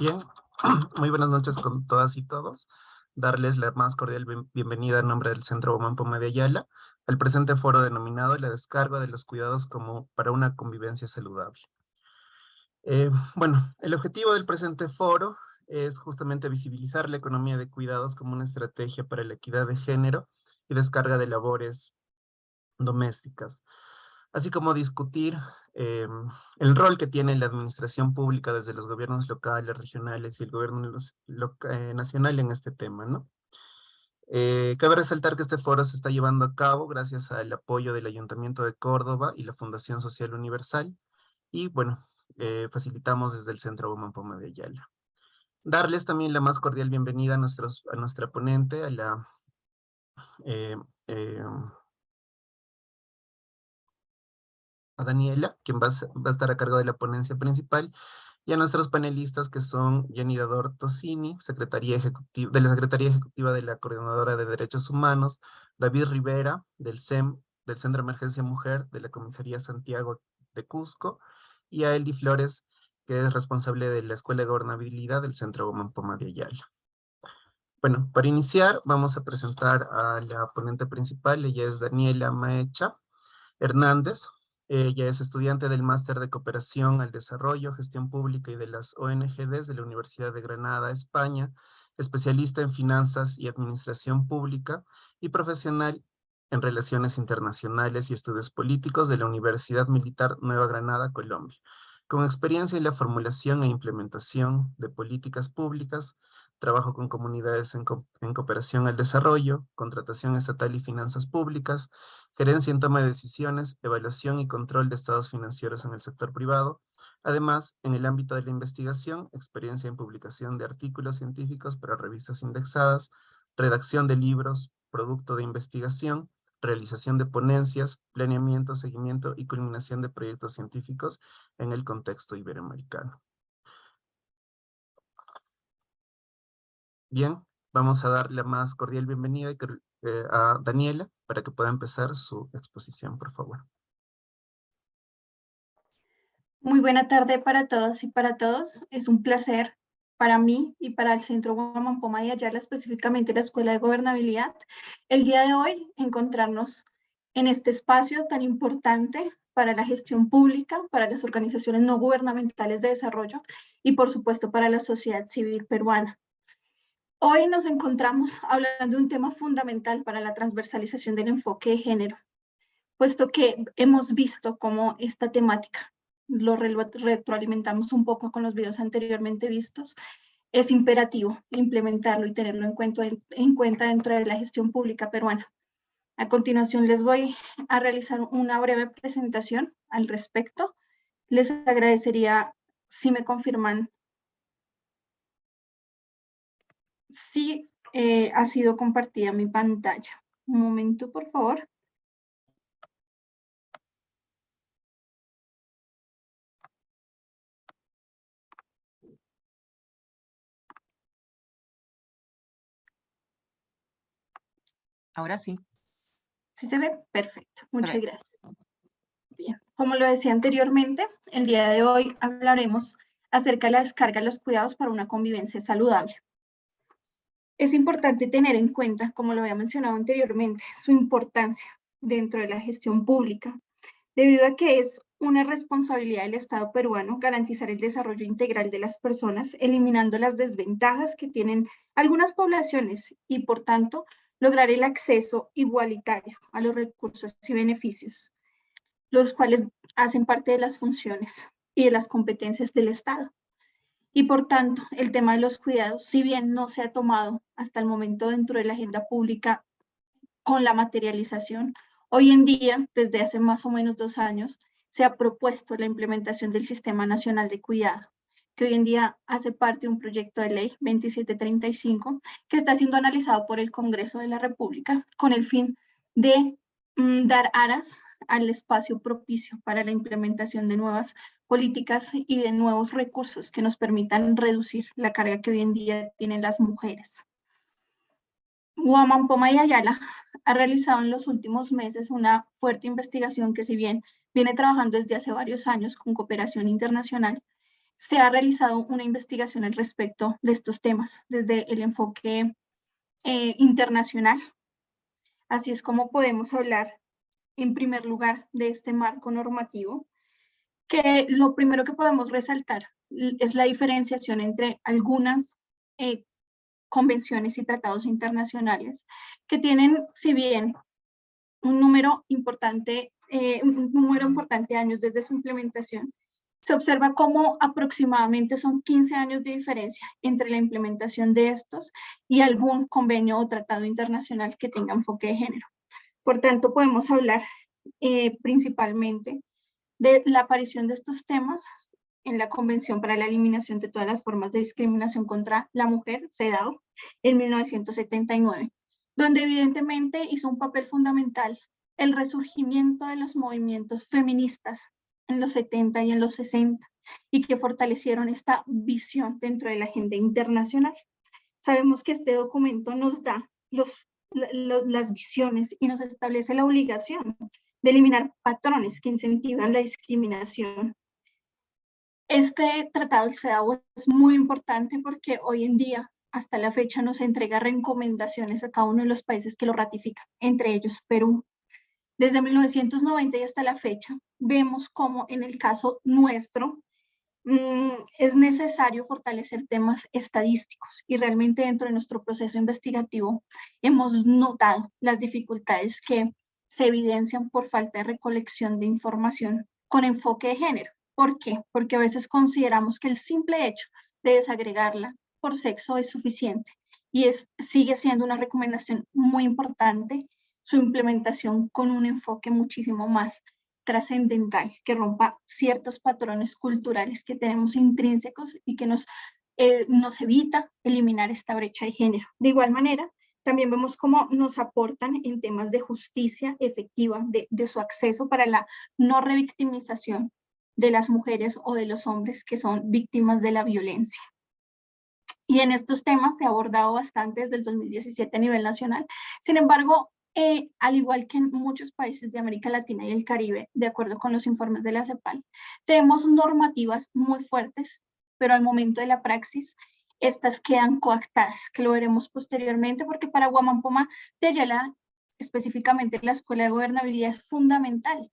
Bien, muy buenas noches con todas y todos. Darles la más cordial bienvenida en nombre del Centro Woman Poma de Ayala al presente foro denominado La descarga de los cuidados como para una convivencia saludable. Bueno, el objetivo del presente foro es justamente visibilizar la economía de cuidados como una estrategia para la equidad de género y descarga de labores domésticas, así como discutir eh, el rol que tiene la administración pública desde los gobiernos locales, regionales y el gobierno nacional en este tema, ¿no? Cabe resaltar que este foro se está llevando a cabo gracias al apoyo del Ayuntamiento de Córdoba y la Fundación Social Universal, y bueno, facilitamos desde el Centro Woman Poma de Ayala. Darles también la más cordial bienvenida a nuestra ponente, eh, eh, a Daniela, quien va a estar a cargo de la ponencia principal, y a nuestros panelistas que son Yanida Dortosini, de la Secretaría Ejecutiva de la Coordinadora de Derechos Humanos, David Rivera, del CEM, del Centro de Emergencia Mujer, de la Comisaría Santiago de Cusco, y a Eldi Flores, que es responsable de la Escuela de Gobernabilidad del Centro Woman Poma de Ayala. Bueno, para iniciar vamos a presentar a la ponente principal. Ella es Daniela Maecha Hernández. Ella es estudiante del Máster de Cooperación al Desarrollo, Gestión Pública y de las ONGs de la Universidad de Granada, España, especialista en Finanzas y Administración Pública y profesional en Relaciones Internacionales y Estudios Políticos de la Universidad Militar Nueva Granada, Colombia, con experiencia en la formulación e implementación de políticas públicas, trabajo con comunidades en cooperación al desarrollo, contratación estatal y finanzas públicas, gerencia en toma de decisiones, evaluación y control de estados financieros en el sector privado. Además, en el ámbito de la investigación, experiencia en publicación de artículos científicos para revistas indexadas, redacción de libros, producto de investigación, realización de ponencias, planeamiento, seguimiento y culminación de proyectos científicos en el contexto iberoamericano. Bien, vamos a dar la más cordial bienvenida a Daniela para que pueda empezar su exposición, por favor. Muy buena tarde para todas y para todos. Es un placer para mí y para el Centro Woman Poma de Ayala, específicamente la Escuela de Gobernabilidad, el día de hoy encontrarnos en este espacio tan importante para la gestión pública, para las organizaciones no gubernamentales de desarrollo y, por supuesto, para la sociedad civil peruana. Hoy nos encontramos hablando de un tema fundamental para la transversalización del enfoque de género, puesto que hemos visto cómo esta temática, lo retroalimentamos un poco con los videos anteriormente vistos, es imperativo implementarlo y tenerlo en cuenta dentro de la gestión pública peruana. A continuación les voy a realizar una breve presentación al respecto. Les agradecería si me confirman si ha sido compartida mi pantalla. Un momento, por favor. Ahora sí. ¿Sí se ve? Perfecto. Muchas gracias. Bien. Como lo decía anteriormente, el día de hoy hablaremos acerca de la descarga de los cuidados para una convivencia saludable. Es importante tener en cuenta, como lo había mencionado anteriormente, su importancia dentro de la gestión pública, debido a que es una responsabilidad del Estado peruano garantizar el desarrollo integral de las personas, eliminando las desventajas que tienen algunas poblaciones y, por tanto, lograr el acceso igualitario a los recursos y beneficios, los cuales hacen parte de las funciones y de las competencias del Estado. Y por tanto, el tema de los cuidados, si bien no se ha tomado hasta el momento dentro de la agenda pública con la materialización, hoy en día, desde hace más o menos 2 años, se ha propuesto la implementación del Sistema Nacional de Cuidado, que hoy en día hace parte de un proyecto de ley 2735, que está siendo analizado por el Congreso de la República con el fin de dar aras al espacio propicio para la implementación de nuevas políticas y de nuevos recursos que nos permitan reducir la carga que hoy en día tienen las mujeres. Woman Poma y Ayala ha realizado en los últimos meses una fuerte investigación que, si bien viene trabajando desde hace varios años con cooperación internacional, se ha realizado una investigación al respecto de estos temas desde el enfoque internacional. Así es como podemos hablar, en primer lugar, de este marco normativo, que lo primero que podemos resaltar es la diferenciación entre algunas convenciones y tratados internacionales que tienen, si bien un número importante de años desde su implementación, se observa cómo aproximadamente son 15 años de diferencia entre la implementación de estos y algún convenio o tratado internacional que tenga enfoque de género. Por tanto, podemos hablar principalmente de la aparición de estos temas en la Convención para la Eliminación de todas las formas de discriminación contra la mujer, CEDAW, en 1979, donde evidentemente hizo un papel fundamental el resurgimiento de los movimientos feministas en los 70 y en los 60, y que fortalecieron esta visión dentro de la agenda internacional. Sabemos que este documento nos da las visiones y nos establece la obligación de eliminar patrones que incentivan la discriminación. Este tratado del CEDAW es muy importante porque hoy en día, hasta la fecha, nos entrega recomendaciones a cada uno de los países que lo ratifican, entre ellos Perú. Desde 1990 y hasta la fecha, vemos cómo en el caso nuestro es necesario fortalecer temas estadísticos, y realmente dentro de nuestro proceso investigativo hemos notado las dificultades que se evidencian por falta de recolección de información con enfoque de género. ¿Por qué? Porque a veces consideramos que el simple hecho de desagregarla por sexo es suficiente, y sigue siendo una recomendación muy importante su implementación con un enfoque muchísimo más trascendental, que rompa ciertos patrones culturales que tenemos intrínsecos y que nos evita eliminar esta brecha de género. De igual manera, también vemos cómo nos aportan en temas de justicia efectiva, de su acceso para la no revictimización de las mujeres o de los hombres que son víctimas de la violencia. Y en estos temas se ha abordado bastante desde el 2017 a nivel nacional. Sin embargo, al igual que en muchos países de América Latina y el Caribe, de acuerdo con los informes de la CEPAL, tenemos normativas muy fuertes, pero al momento de la praxis, estas quedan coactadas, que lo veremos posteriormente, porque para Guamampoma de Ayala, específicamente la Escuela de Gobernabilidad, es fundamental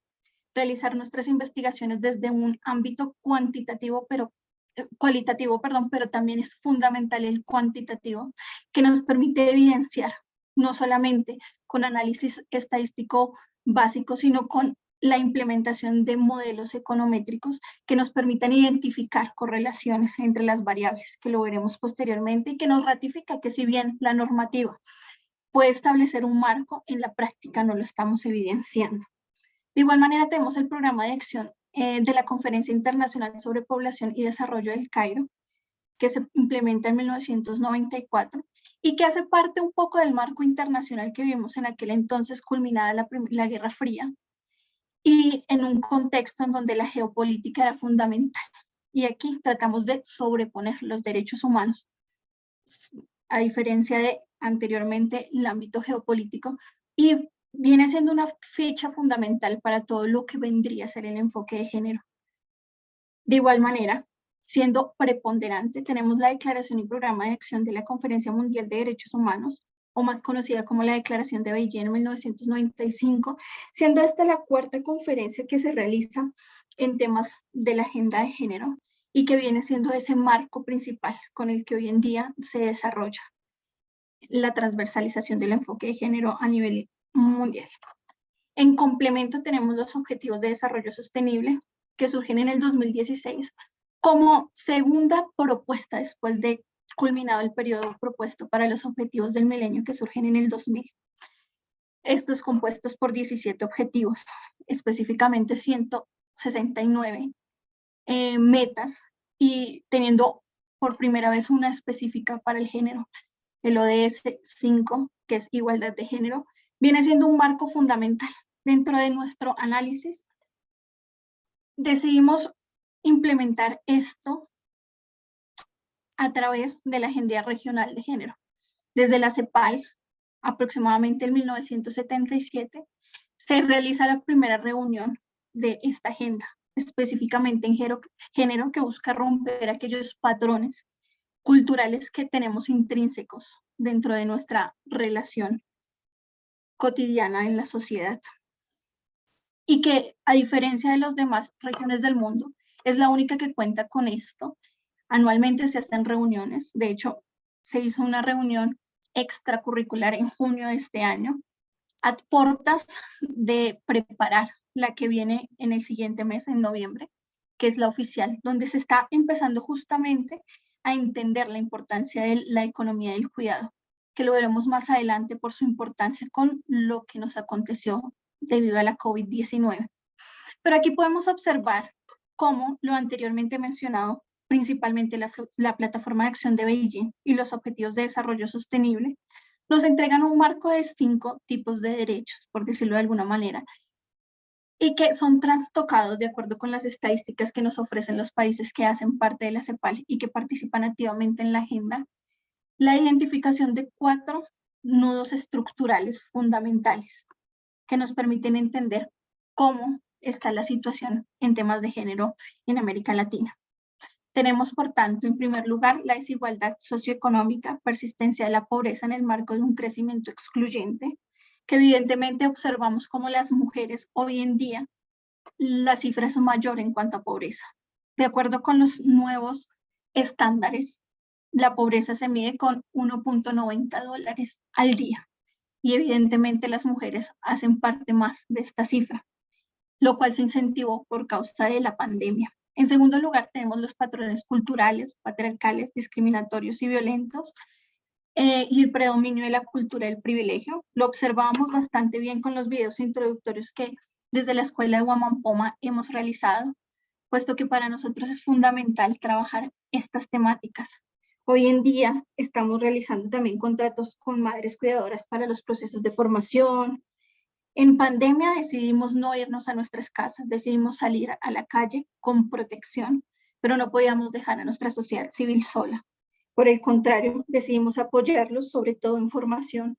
realizar nuestras investigaciones desde un ámbito cualitativo, pero también es fundamental el cuantitativo, que nos permite evidenciar no solamente con análisis estadístico básico, sino con la implementación de modelos econométricos que nos permitan identificar correlaciones entre las variables, que lo veremos posteriormente, y que nos ratifica que si bien la normativa puede establecer un marco, en la práctica no lo estamos evidenciando. De igual manera, tenemos el programa de acción de la Conferencia Internacional sobre Población y Desarrollo del Cairo, que se implementa en 1994 y que hace parte un poco del marco internacional que vimos en aquel entonces, culminada la Guerra Fría, y en un contexto en donde la geopolítica era fundamental. Y aquí tratamos de sobreponer los derechos humanos, a diferencia de anteriormente el ámbito geopolítico, y viene siendo una fecha fundamental para todo lo que vendría a ser el enfoque de género. De igual manera, siendo preponderante, tenemos la Declaración y Programa de Acción de la Conferencia Mundial de Derechos Humanos, o más conocida como la Declaración de Beijing en 1995, siendo esta la cuarta conferencia que se realiza en temas de la agenda de género y que viene siendo ese marco principal con el que hoy en día se desarrolla la transversalización del enfoque de género a nivel mundial. En complemento, tenemos los Objetivos de Desarrollo Sostenible, que surgen en el 2016 como segunda propuesta después de culminado el periodo propuesto para los Objetivos del Milenio, que surgen en el 2000. Estos compuestos por 17 objetivos, específicamente 169 metas, y teniendo por primera vez una específica para el género, el ODS 5, que es igualdad de género, viene siendo un marco fundamental. Dentro de nuestro análisis, decidimos implementar esto a través de la Agenda Regional de Género. Desde la CEPAL, aproximadamente en 1977, se realiza la primera reunión de esta agenda, específicamente en género, que busca romper aquellos patrones culturales que tenemos intrínsecos dentro de nuestra relación cotidiana en la sociedad. Y que, a diferencia de las demás regiones del mundo, es la única que cuenta con esto. Anualmente se hacen reuniones. De hecho, se hizo una reunión extracurricular en junio de este año, a puertas de preparar la que viene en el siguiente mes, en noviembre, que es la oficial, donde se está empezando justamente a entender la importancia de la economía del cuidado, que lo veremos más adelante por su importancia con lo que nos aconteció debido a la COVID-19. Pero aquí podemos observar cómo lo anteriormente mencionado, principalmente la Plataforma de Acción de Beijing y los Objetivos de Desarrollo Sostenible, nos entregan un marco de 5 tipos de derechos, por decirlo de alguna manera, y que son trastocados de acuerdo con las estadísticas que nos ofrecen los países que hacen parte de la CEPAL y que participan activamente en la agenda, la identificación de 4 nudos estructurales fundamentales que nos permiten entender cómo está la situación en temas de género en América Latina. Tenemos, por tanto, en primer lugar, la desigualdad socioeconómica, persistencia de la pobreza en el marco de un crecimiento excluyente, que evidentemente observamos como las mujeres hoy en día la cifra es mayor en cuanto a pobreza. De acuerdo con los nuevos estándares, la pobreza se mide con $1.90 al día y evidentemente las mujeres hacen parte más de esta cifra, lo cual se incentivó por causa de la pandemia. En segundo lugar, tenemos los patrones culturales, patriarcales, discriminatorios y violentos, y el predominio de la cultura del privilegio. Lo observamos bastante bien con los videos introductorios que desde la Escuela de Huamampoma hemos realizado, puesto que para nosotros es fundamental trabajar estas temáticas. Hoy en día estamos realizando también contratos con madres cuidadoras para los procesos de formación. En pandemia decidimos no irnos a nuestras casas, decidimos salir a la calle con protección, pero no podíamos dejar a nuestra sociedad civil sola. Por el contrario, decidimos apoyarlos, sobre todo en formación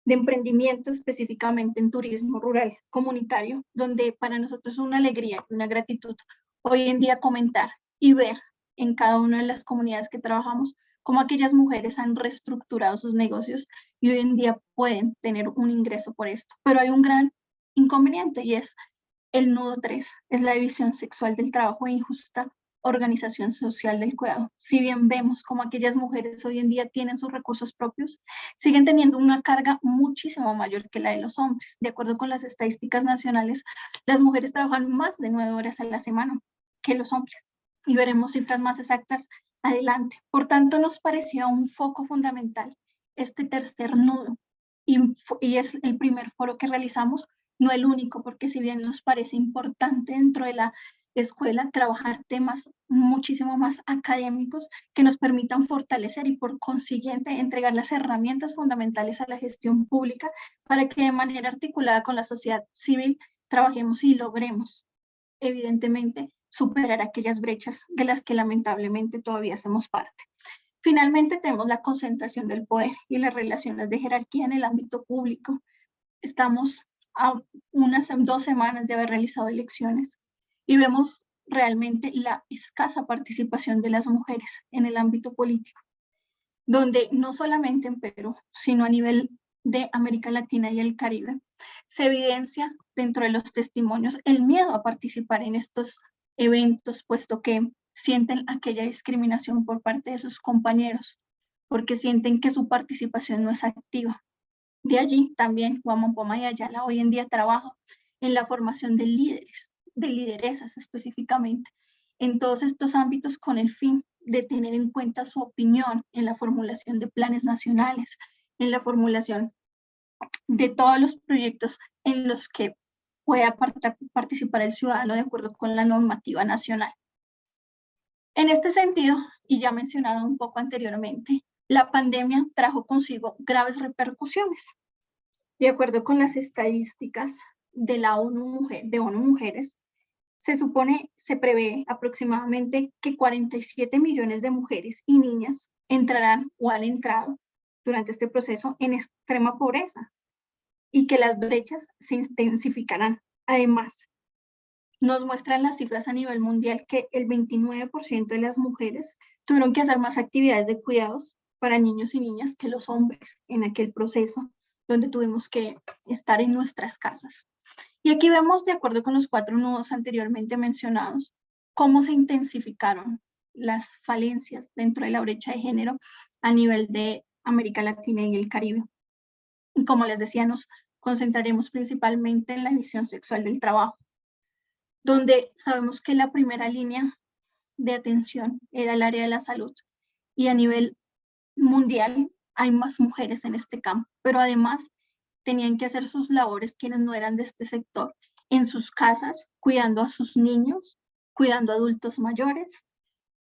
de emprendimiento, específicamente en turismo rural comunitario, donde para nosotros es una alegría y una gratitud hoy en día comentar y ver en cada una de las comunidades que trabajamos cómo aquellas mujeres han reestructurado sus negocios y hoy en día pueden tener un ingreso por esto. Pero hay un gran inconveniente y es el nudo 3, es la división sexual del trabajo e injusta organización social del cuidado. Si bien vemos como aquellas mujeres hoy en día tienen sus recursos propios, siguen teniendo una carga muchísimo mayor que la de los hombres. De acuerdo con las estadísticas nacionales, las mujeres trabajan más de 9 horas a la semana que los hombres. Y veremos cifras más exactas adelante. Por tanto, nos parecía un foco fundamental este tercer nudo. Y es el primer foro que realizamos, no el único, porque si bien nos parece importante dentro de la escuela trabajar temas muchísimo más académicos que nos permitan fortalecer y por consiguiente entregar las herramientas fundamentales a la gestión pública para que de manera articulada con la sociedad civil trabajemos y logremos, evidentemente, superar aquellas brechas de las que lamentablemente todavía hacemos parte. Finalmente tenemos la concentración del poder y las relaciones de jerarquía en el ámbito público. Estamos a unas 2 semanas de haber realizado elecciones y vemos realmente la escasa participación de las mujeres en el ámbito político, donde no solamente en Perú, sino a nivel de América Latina y el Caribe, se evidencia dentro de los testimonios el miedo a participar en estos eventos, puesto que sienten aquella discriminación por parte de sus compañeros, porque sienten que su participación no es activa. De allí también Huamampoma y Ayala hoy en día trabaja en la formación de líderes, de lideresas específicamente, en todos estos ámbitos con el fin de tener en cuenta su opinión en la formulación de planes nacionales, en la formulación de todos los proyectos en los que pueda participar el ciudadano de acuerdo con la normativa nacional. En este sentido, y ya mencionado un poco anteriormente, la pandemia trajo consigo graves repercusiones. De acuerdo con las estadísticas de la ONU Mujeres, se prevé aproximadamente que 47 millones de mujeres y niñas entrarán o han entrado durante este proceso en extrema pobreza y que las brechas se intensificarán. Además, Nos muestran las cifras a nivel mundial que el 29% de las mujeres tuvieron que hacer más actividades de cuidados para niños y niñas que los hombres en aquel proceso donde tuvimos que estar en nuestras casas. Y aquí vemos, de acuerdo con los 4 nudos anteriormente mencionados, cómo se intensificaron las falencias dentro de la brecha de género a nivel de América Latina y el Caribe. Y como les decía, nos concentraremos principalmente en la visión sexual del trabajo, donde sabemos que la primera línea de atención era el área de la salud. Y a nivel mundial hay más mujeres en este campo, pero además tenían que hacer sus labores quienes no eran de este sector en sus casas, cuidando a sus niños, cuidando a adultos mayores,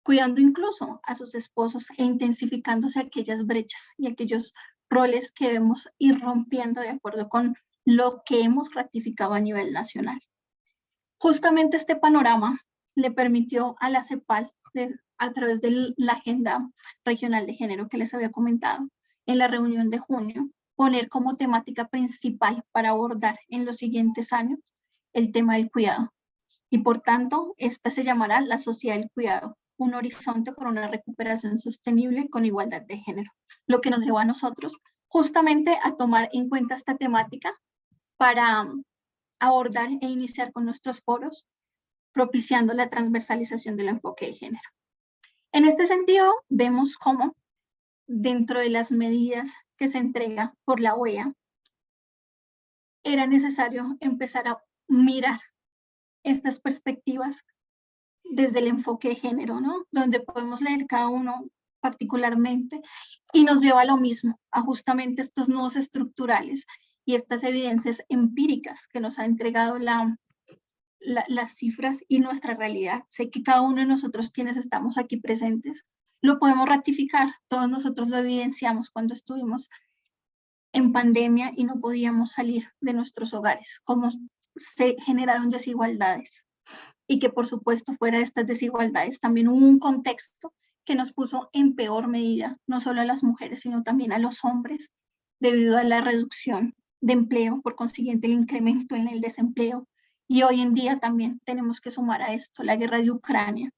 cuidando incluso a sus esposos e intensificándose aquellas brechas y aquellos roles que debemos ir rompiendo de acuerdo con lo que hemos ratificado a nivel nacional. Justamente este panorama le permitió a la CEPAL, a través de la Agenda Regional de Género que les había comentado, en la reunión de junio, poner como temática principal para abordar en los siguientes años el tema del cuidado. Y por tanto, esta se llamará la sociedad del cuidado, un horizonte para una recuperación sostenible con igualdad de género. Lo que nos llevó a nosotros justamente a tomar en cuenta esta temática para abordar e iniciar con nuestros foros, propiciando la transversalización del enfoque de género. En este sentido, vemos cómo dentro de las medidas que se entrega por la OEA, era necesario empezar a mirar estas perspectivas desde el enfoque de género, ¿no? Donde podemos leer cada uno particularmente y nos lleva a lo mismo, a justamente estos nudos estructurales y estas evidencias empíricas que nos ha entregado las cifras y nuestra realidad. Sé que cada uno de nosotros quienes estamos aquí presentes lo podemos ratificar. Todos nosotros lo evidenciamos cuando estuvimos en pandemia y no podíamos salir de nuestros hogares, cómo se generaron desigualdades y que por supuesto fuera de estas desigualdades también hubo un contexto que nos puso en peor medida, no solo a las mujeres, sino también a los hombres, debido a la reducción de empleo, por consiguiente el incremento en el desempleo. Y hoy en día también tenemos que sumar a esto la guerra de Ucrania,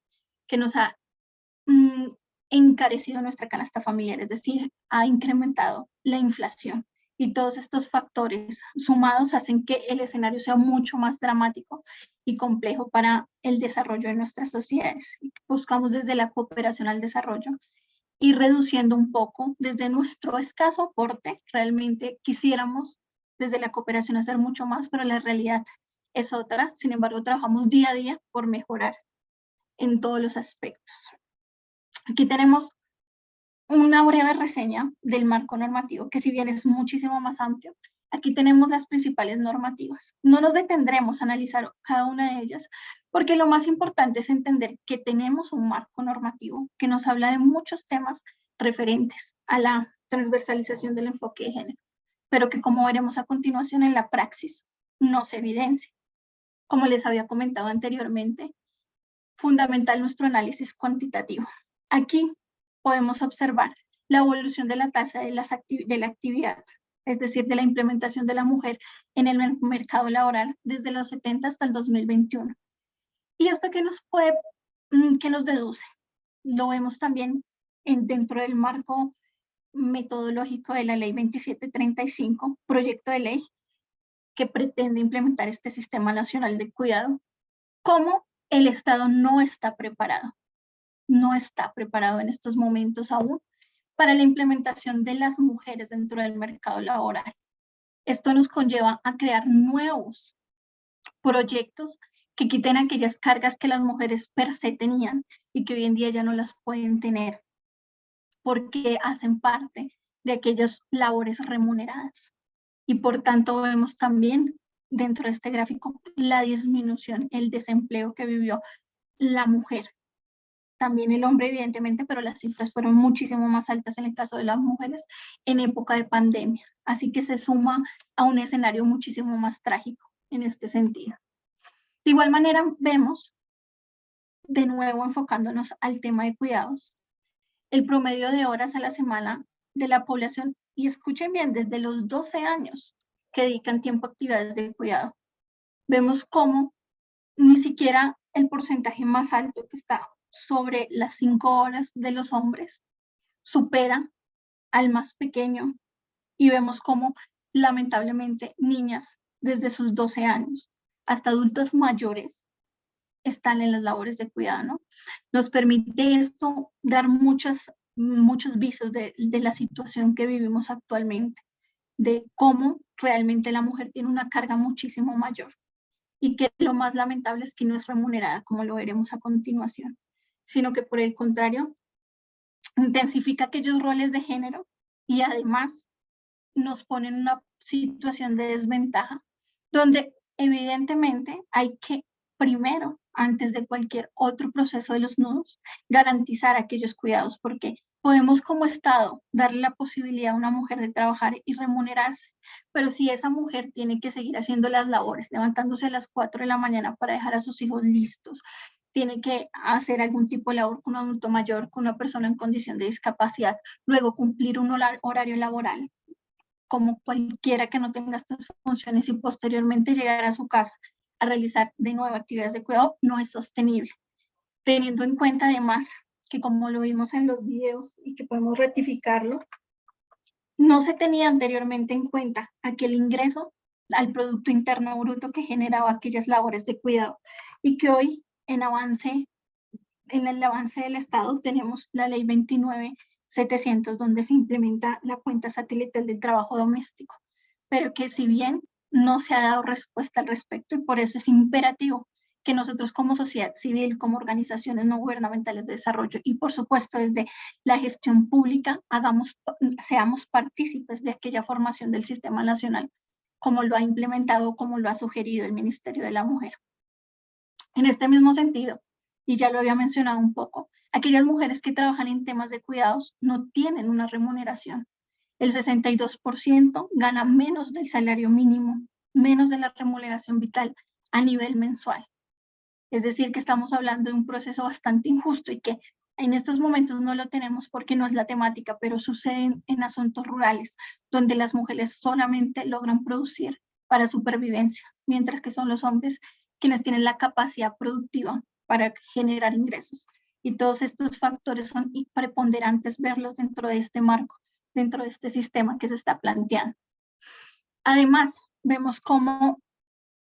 que nos ha encarecido nuestra canasta familiar, es decir, ha incrementado la inflación. Y todos estos factores sumados hacen que el escenario sea mucho más dramático y complejo para el desarrollo de nuestras sociedades. Buscamos desde la cooperación al desarrollo y reduciendo un poco desde nuestro escaso aporte. Realmente quisiéramos desde la cooperación hacer mucho más, pero la realidad es otra. Sin embargo, trabajamos día a día por mejorar en todos los aspectos. Aquí tenemos una breve reseña del marco normativo, que si bien es muchísimo más amplio, aquí tenemos las principales normativas. No nos detendremos a analizar cada una de ellas, porque lo más importante es entender que tenemos un marco normativo que nos habla de muchos temas referentes a la transversalización del enfoque de género, pero que, como veremos a continuación en la praxis, no se evidencia. Como les había comentado anteriormente, fundamental nuestro análisis cuantitativo. Aquí podemos observar la evolución de la tasa de la actividad, es decir, de la implementación de la mujer en el mercado laboral desde los 70 hasta el 2021. ¿Y esto qué nos deduce? Lo vemos también dentro del marco metodológico de la Ley 2735, proyecto de ley que pretende implementar este Sistema Nacional de Cuidado, cómo el Estado no está preparado en estos momentos aún para la implementación de las mujeres dentro del mercado laboral. Esto nos conlleva a crear nuevos proyectos que quiten aquellas cargas que las mujeres per se tenían y que hoy en día ya no las pueden tener porque hacen parte de aquellas labores remuneradas. Y por tanto vemos también dentro de este gráfico la disminución, el desempleo que vivió la mujer. También el hombre, evidentemente, pero las cifras fueron muchísimo más altas en el caso de las mujeres en época de pandemia. Así que se suma a un escenario muchísimo más trágico en este sentido. De igual manera, vemos, de nuevo enfocándonos al tema de cuidados, el promedio de horas a la semana de la población, y escuchen bien, desde los 12 años que dedican tiempo a actividades de cuidado. Vemos cómo ni siquiera el porcentaje más alto, que está sobre las 5 horas de los hombres, supera al más pequeño, y vemos cómo lamentablemente niñas desde sus 12 años hasta adultos mayores están en las labores de cuidado, ¿no? Nos permite esto dar muchos visos de la situación que vivimos actualmente, de cómo realmente la mujer tiene una carga muchísimo mayor y que lo más lamentable es que no es remunerada, como lo veremos a continuación, sino que por el contrario intensifica aquellos roles de género y además nos pone en una situación de desventaja, donde evidentemente hay que primero, antes de cualquier otro proceso de los nudos, garantizar aquellos cuidados, porque podemos como Estado darle la posibilidad a una mujer de trabajar y remunerarse, pero si esa mujer tiene que seguir haciendo las labores, levantándose a las 4 de la mañana para dejar a sus hijos listos, tiene que hacer algún tipo de labor con un adulto mayor, con una persona en condición de discapacidad, luego cumplir un horario laboral, como cualquiera que no tenga estas funciones, y posteriormente llegar a su casa a realizar de nuevo actividades de cuidado, no es sostenible. Teniendo en cuenta además que, como lo vimos en los videos y que podemos rectificarlo, no se tenía anteriormente en cuenta aquel ingreso al Producto Interno Bruto que generaba aquellas labores de cuidado, y que hoy en el avance del Estado tenemos la Ley 29.700, donde se implementa la cuenta satelital del trabajo doméstico, pero que si bien no se ha dado respuesta al respecto, y por eso es imperativo que nosotros como sociedad civil, como organizaciones no gubernamentales de desarrollo y por supuesto desde la gestión pública, seamos partícipes de aquella formación del sistema nacional, como lo ha implementado, como lo ha sugerido el Ministerio de la Mujer. En este mismo sentido, y ya lo había mencionado un poco, aquellas mujeres que trabajan en temas de cuidados no tienen una remuneración. El 62% gana menos del salario mínimo, menos de la remuneración vital a nivel mensual. Es decir, que estamos hablando de un proceso bastante injusto y que en estos momentos no lo tenemos porque no es la temática, pero sucede en asuntos rurales, donde las mujeres solamente logran producir para supervivencia, mientras que son los hombres quienes tienen la capacidad productiva para generar ingresos. Y todos estos factores son preponderantes verlos dentro de este marco, dentro de este sistema que se está planteando. Además, vemos cómo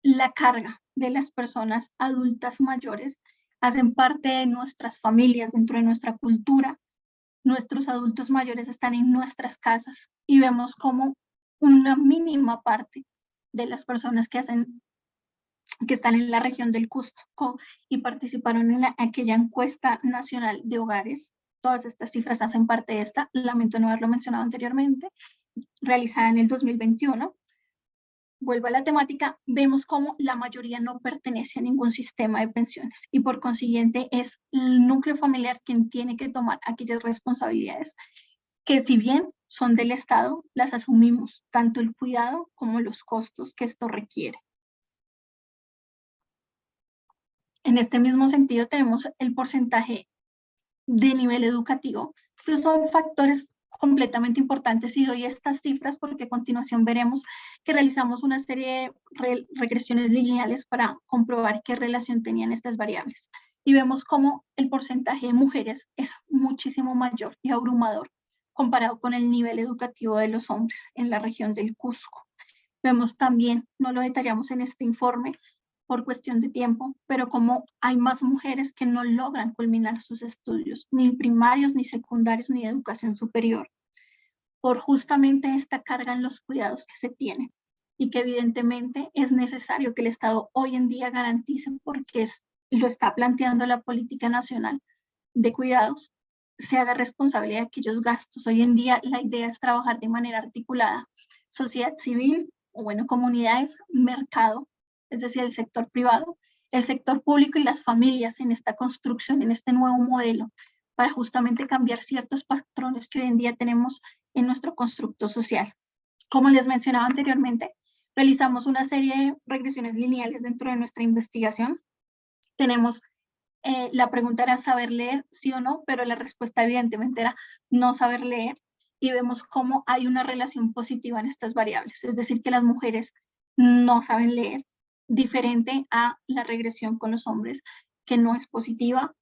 la carga de las personas adultas mayores hacen parte de nuestras familias, dentro de nuestra cultura. Nuestros adultos mayores están en nuestras casas y vemos como una mínima parte de las personas que están en la región del Cusco y participaron en aquella encuesta nacional de hogares. Todas estas cifras hacen parte de esta, lamento no haberlo mencionado anteriormente, realizada en el 2021. Vuelvo a la temática, vemos cómo la mayoría no pertenece a ningún sistema de pensiones y por consiguiente es el núcleo familiar quien tiene que tomar aquellas responsabilidades que, si bien son del Estado, las asumimos, tanto el cuidado como los costos que esto requiere. En este mismo sentido tenemos el porcentaje de nivel educativo. Estos son factores completamente importantes y doy estas cifras porque a continuación veremos que realizamos una serie de regresiones lineales para comprobar qué relación tenían estas variables. Y vemos cómo el porcentaje de mujeres es muchísimo mayor y abrumador comparado con el nivel educativo de los hombres en la región del Cusco. Vemos también, no lo detallamos en este informe por cuestión de tiempo, pero como hay más mujeres que no logran culminar sus estudios, ni primarios, ni secundarios, ni de educación superior, por justamente esta carga en los cuidados que se tienen y que evidentemente es necesario que el Estado hoy en día garantice, porque lo está planteando la política nacional de cuidados, se haga responsable de aquellos gastos. Hoy en día la idea es trabajar de manera articulada, sociedad civil, o bueno, comunidades, mercado, es decir, el sector privado, el sector público y las familias en esta construcción, en este nuevo modelo, para justamente cambiar ciertos patrones que hoy en día tenemos en nuestro constructo social. Como les mencionaba anteriormente, realizamos una serie de regresiones lineales dentro de nuestra investigación. Tenemos, la pregunta era saber leer, sí o no, pero la respuesta evidentemente era no saber leer, y vemos cómo hay una relación positiva en estas variables, es decir, que las mujeres no saben leer, diferente a la regresión con los hombres, que no es positiva.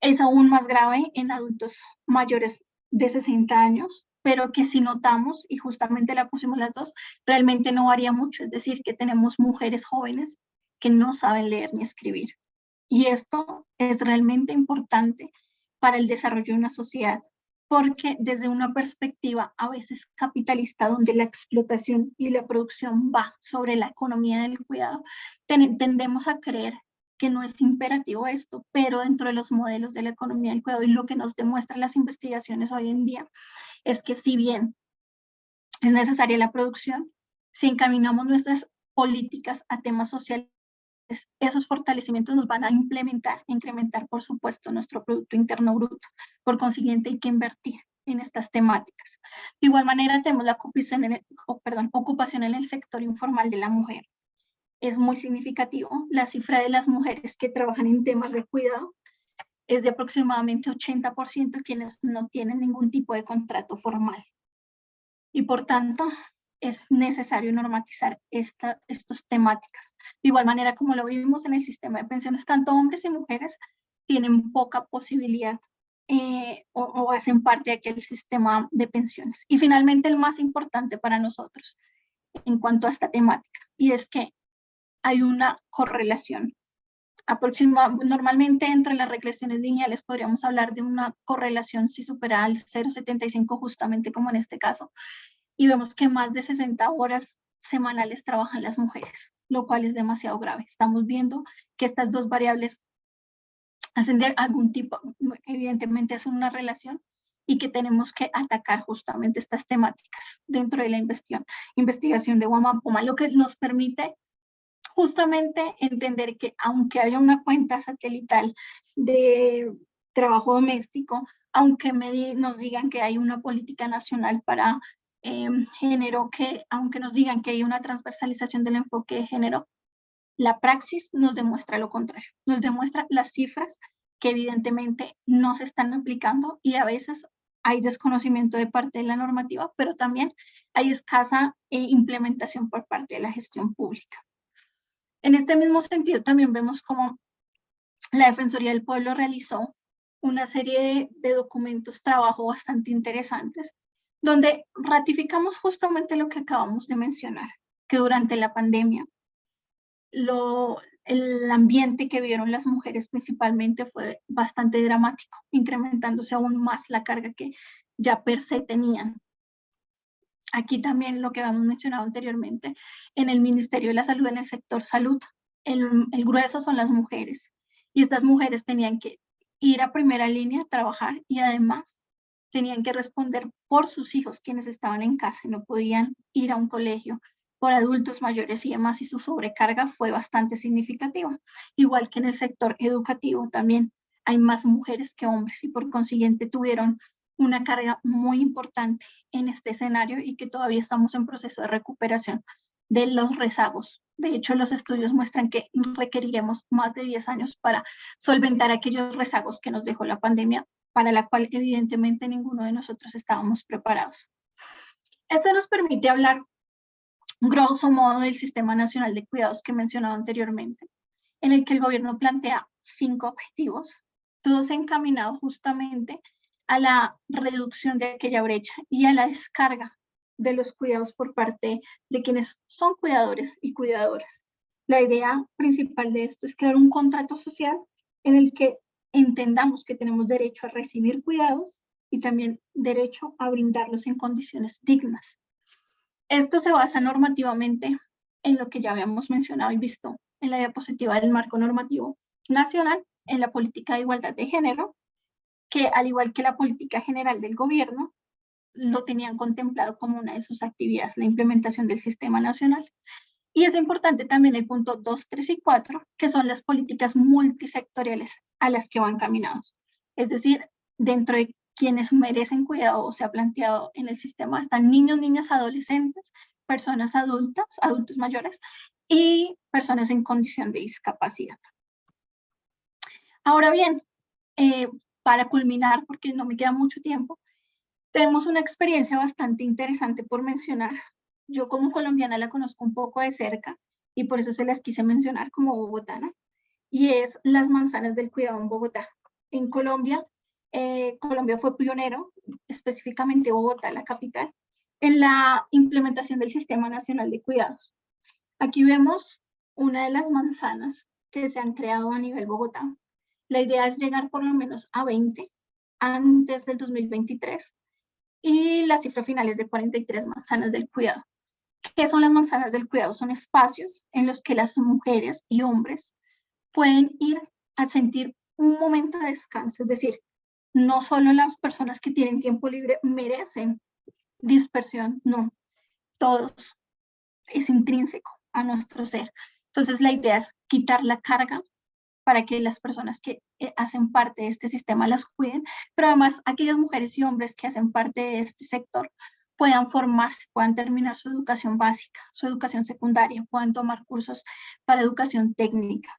Es aún más grave en adultos mayores de 60 años, pero que si notamos, y justamente la pusimos las dos, realmente no varía mucho. Es decir, que tenemos mujeres jóvenes que no saben leer ni escribir. Y esto es realmente importante para el desarrollo de una sociedad, porque desde una perspectiva a veces capitalista, donde la explotación y la producción va sobre la economía del cuidado, tendemos a creer que no es imperativo esto, pero dentro de los modelos de la economía del cuidado y lo que nos demuestran las investigaciones hoy en día es que si bien es necesaria la producción, si encaminamos nuestras políticas a temas sociales, esos fortalecimientos nos van a incrementar, por supuesto, nuestro Producto Interno Bruto. Por consiguiente, hay que invertir en estas temáticas. De igual manera, tenemos la ocupación en el sector informal de la mujer. Es muy significativo. La cifra de las mujeres que trabajan en temas de cuidado es de aproximadamente 80% quienes no tienen ningún tipo de contrato formal. Y por tanto, es necesario normatizar estas temáticas. De igual manera, como lo vimos en el sistema de pensiones, tanto hombres y mujeres tienen poca posibilidad o hacen parte de aquel sistema de pensiones. Y finalmente, el más importante para nosotros en cuanto a esta temática, y es que hay una correlación. Normalmente entre las regresiones lineales podríamos hablar de una correlación si supera al 0,75, justamente como en este caso, y vemos que más de 60 horas semanales trabajan las mujeres, lo cual es demasiado grave. Estamos viendo que estas dos variables hacen de algún tipo, evidentemente es una relación, y que tenemos que atacar justamente estas temáticas dentro de la investigación de Wamapoma, lo que nos permite justamente entender que aunque haya una cuenta satelital de trabajo doméstico, aunque nos digan que hay una política nacional para género, que aunque nos digan que hay una transversalización del enfoque de género, la praxis nos demuestra lo contrario, nos demuestra las cifras que evidentemente no se están aplicando y a veces hay desconocimiento de parte de la normativa, pero también hay escasa implementación por parte de la gestión pública. En este mismo sentido, también vemos cómo la Defensoría del Pueblo realizó una serie de documentos, trabajo bastante interesantes, donde ratificamos justamente lo que acabamos de mencionar, que durante la pandemia el ambiente que vieron las mujeres principalmente fue bastante dramático, incrementándose aún más la carga que ya per se tenían. Aquí también lo que habíamos mencionado anteriormente, en el Ministerio de la Salud, en el sector salud, el grueso son las mujeres. Y estas mujeres tenían que ir a primera línea a trabajar y además tenían que responder por sus hijos, quienes estaban en casa y no podían ir a un colegio, por adultos mayores y demás, y su sobrecarga fue bastante significativa. Igual que en el sector educativo también hay más mujeres que hombres y por consiguiente tuvieron una carga muy importante en este escenario y que todavía estamos en proceso de recuperación de los rezagos. De hecho, los estudios muestran que requeriremos más de 10 años para solventar aquellos rezagos que nos dejó la pandemia, para la cual evidentemente ninguno de nosotros estábamos preparados. Esto nos permite hablar grosso modo del Sistema Nacional de Cuidados que he mencionado anteriormente, en el que el gobierno plantea 5 objetivos, todos encaminados justamente a la reducción de aquella brecha y a la descarga de los cuidados por parte de quienes son cuidadores y cuidadoras. La idea principal de esto es crear un contrato social en el que entendamos que tenemos derecho a recibir cuidados y también derecho a brindarlos en condiciones dignas. Esto se basa normativamente en lo que ya habíamos mencionado y visto en la diapositiva del marco normativo nacional, en la política de igualdad de género, que al igual que la política general del gobierno, lo tenían contemplado como una de sus actividades, la implementación del sistema nacional. Y es importante también el punto 2, 3 y 4, que son las políticas multisectoriales a las que van caminados. Es decir, dentro de quienes merecen cuidado o se ha planteado en el sistema están niños, niñas, adolescentes, personas adultas, adultos mayores y personas en condición de discapacidad. Ahora bien, para culminar, porque no me queda mucho tiempo, tenemos una experiencia bastante interesante por mencionar. Yo como colombiana la conozco un poco de cerca y por eso se las quise mencionar como bogotana, y es las manzanas del cuidado en Bogotá. En Colombia, Colombia fue pionero, específicamente Bogotá, la capital, en la implementación del Sistema Nacional de Cuidados. Aquí vemos una de las manzanas que se han creado a nivel Bogotá. La idea es llegar por lo menos a 20 antes del 2023 y la cifra final es de 43 manzanas del cuidado. ¿Qué son las manzanas del cuidado? Son espacios en los que las mujeres y hombres pueden ir a sentir un momento de descanso, es decir, no solo las personas que tienen tiempo libre merecen dispersión, no, todos, es intrínseco a nuestro ser. Entonces la idea es quitar la carga para que las personas que hacen parte de este sistema las cuiden, pero además aquellas mujeres y hombres que hacen parte de este sector puedan formarse, puedan terminar su educación básica, su educación secundaria, puedan tomar cursos para educación técnica.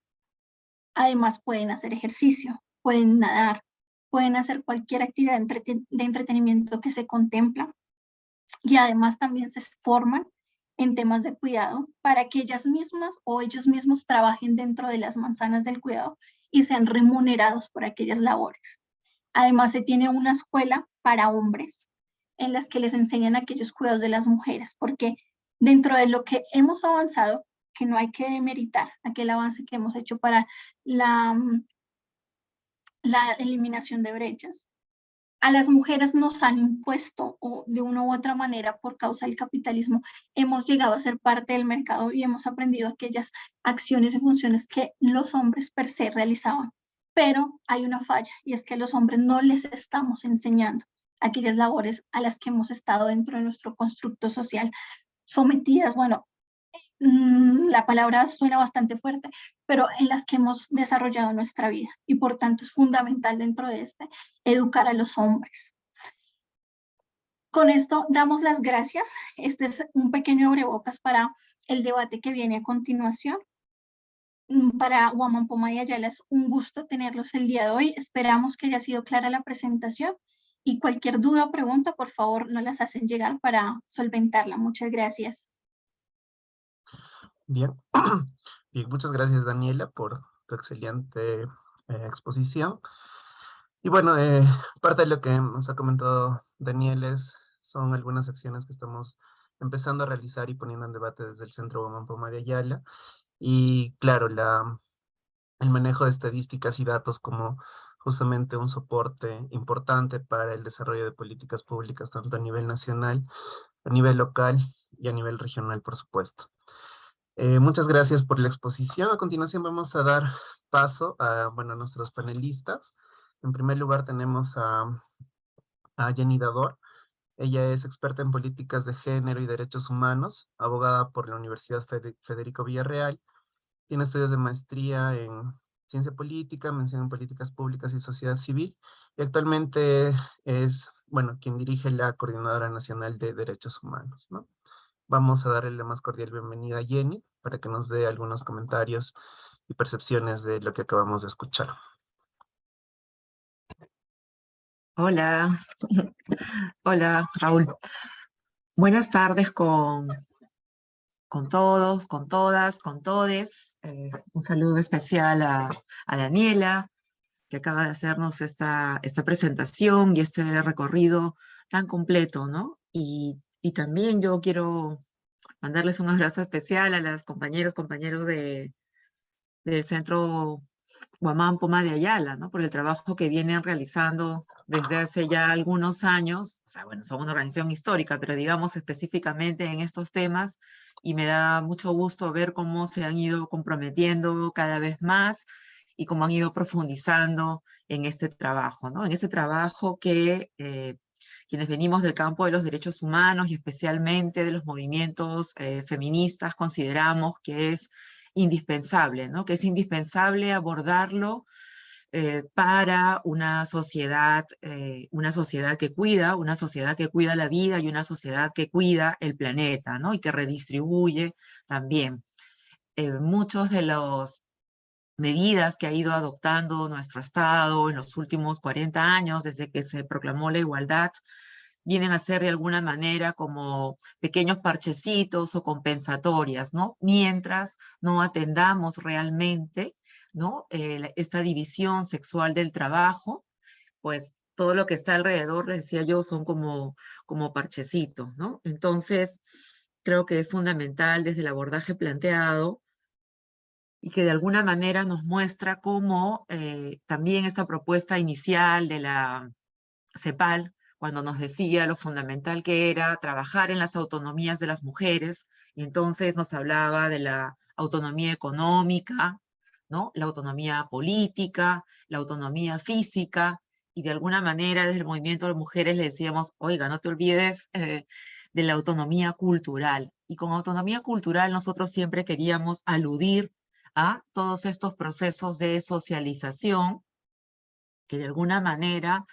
Además pueden hacer ejercicio, pueden nadar, pueden hacer cualquier actividad de entretenimiento que se contempla y además también se forman en temas de cuidado para que ellas mismas o ellos mismos trabajen dentro de las manzanas del cuidado y sean remunerados por aquellas labores. Además se tiene una escuela para hombres en las que les enseñan aquellos cuidados de las mujeres, porque dentro de lo que hemos avanzado, que no hay que demeritar aquel avance que hemos hecho para la eliminación de brechas, a las mujeres nos han impuesto o de una u otra manera por causa del capitalismo hemos llegado a ser parte del mercado y hemos aprendido aquellas acciones y funciones que los hombres per se realizaban. Pero hay una falla y es que a los hombres no les estamos enseñando aquellas labores a las que hemos estado dentro de nuestro constructo social sometidas, bueno, la palabra suena bastante fuerte, pero en las que hemos desarrollado nuestra vida y por tanto es fundamental dentro de educar a los hombres. Con esto damos las gracias. Este es un pequeño abrebocas para el debate que viene a continuación. Para Guamán Poma de Ayala es un gusto tenerlos el día de hoy. Esperamos que haya sido clara la presentación y cualquier duda o pregunta, por favor, nos las hacen llegar para solventarla. Muchas gracias. Bien. Bien, muchas gracias, Daniela, por tu excelente exposición. Y bueno, parte de lo que nos ha comentado Daniel son algunas acciones que estamos empezando a realizar y poniendo en debate desde el Centro Guamán Poma de Ayala. Y claro, el manejo de estadísticas y datos como justamente un soporte importante para el desarrollo de políticas públicas, tanto a nivel nacional, a nivel local y a nivel regional, por supuesto. Muchas gracias por la exposición. A continuación vamos a dar paso a, bueno, a nuestros panelistas. En primer lugar tenemos a Jenny Dador. Ella es experta en políticas de género y derechos humanos, abogada por la Universidad Federico Villarreal. Tiene estudios de maestría en ciencia política, mención en políticas públicas y sociedad civil. Y actualmente es, bueno, quien dirige la Coordinadora Nacional de Derechos Humanos, ¿no? Vamos a darle la más cordial bienvenida a Jenny para que nos dé algunos comentarios y percepciones de lo que acabamos de escuchar. Hola, hola Raúl. Buenas tardes con todos, con todas, con todes. Un saludo especial a Daniela, que acaba de hacernos esta presentación y este recorrido tan completo, ¿no? Y también yo quiero mandarles un abrazo especial a las compañeros del Centro Guamán Poma de Ayala, ¿no? Por el trabajo que vienen realizando desde hace ya algunos años. O sea, bueno, son una organización histórica, pero digamos específicamente en estos temas, y me da mucho gusto ver cómo se han ido comprometiendo cada vez más y cómo han ido profundizando en este trabajo, ¿no? En este trabajo que quienes venimos del campo de los derechos humanos y especialmente de los movimientos feministas consideramos que es indispensable, ¿no? Que es indispensable abordarlo para una sociedad que cuida, una sociedad que cuida la vida y una sociedad que cuida el planeta, ¿no? Y que redistribuye también. Muchos de las medidas que ha ido adoptando nuestro Estado en los últimos 40 años, desde que se proclamó la igualdad vienen a ser de alguna manera como pequeños parchecitos o compensatorias, ¿no? Mientras no atendamos realmente, ¿no? Esta división sexual del trabajo, pues todo lo que está alrededor, les decía yo, son como parchecitos, ¿no? Entonces, creo que es fundamental desde el abordaje planteado y que de alguna manera nos muestra cómo también esta propuesta inicial de la CEPAL, cuando nos decía lo fundamental que era trabajar en las autonomías de las mujeres, y entonces nos hablaba de la autonomía económica, ¿no? La autonomía política, la autonomía física, y de alguna manera desde el movimiento de mujeres le decíamos, oiga, no te olvides de la autonomía cultural. Y con autonomía cultural nosotros siempre queríamos aludir a todos estos procesos de socialización que de alguna manera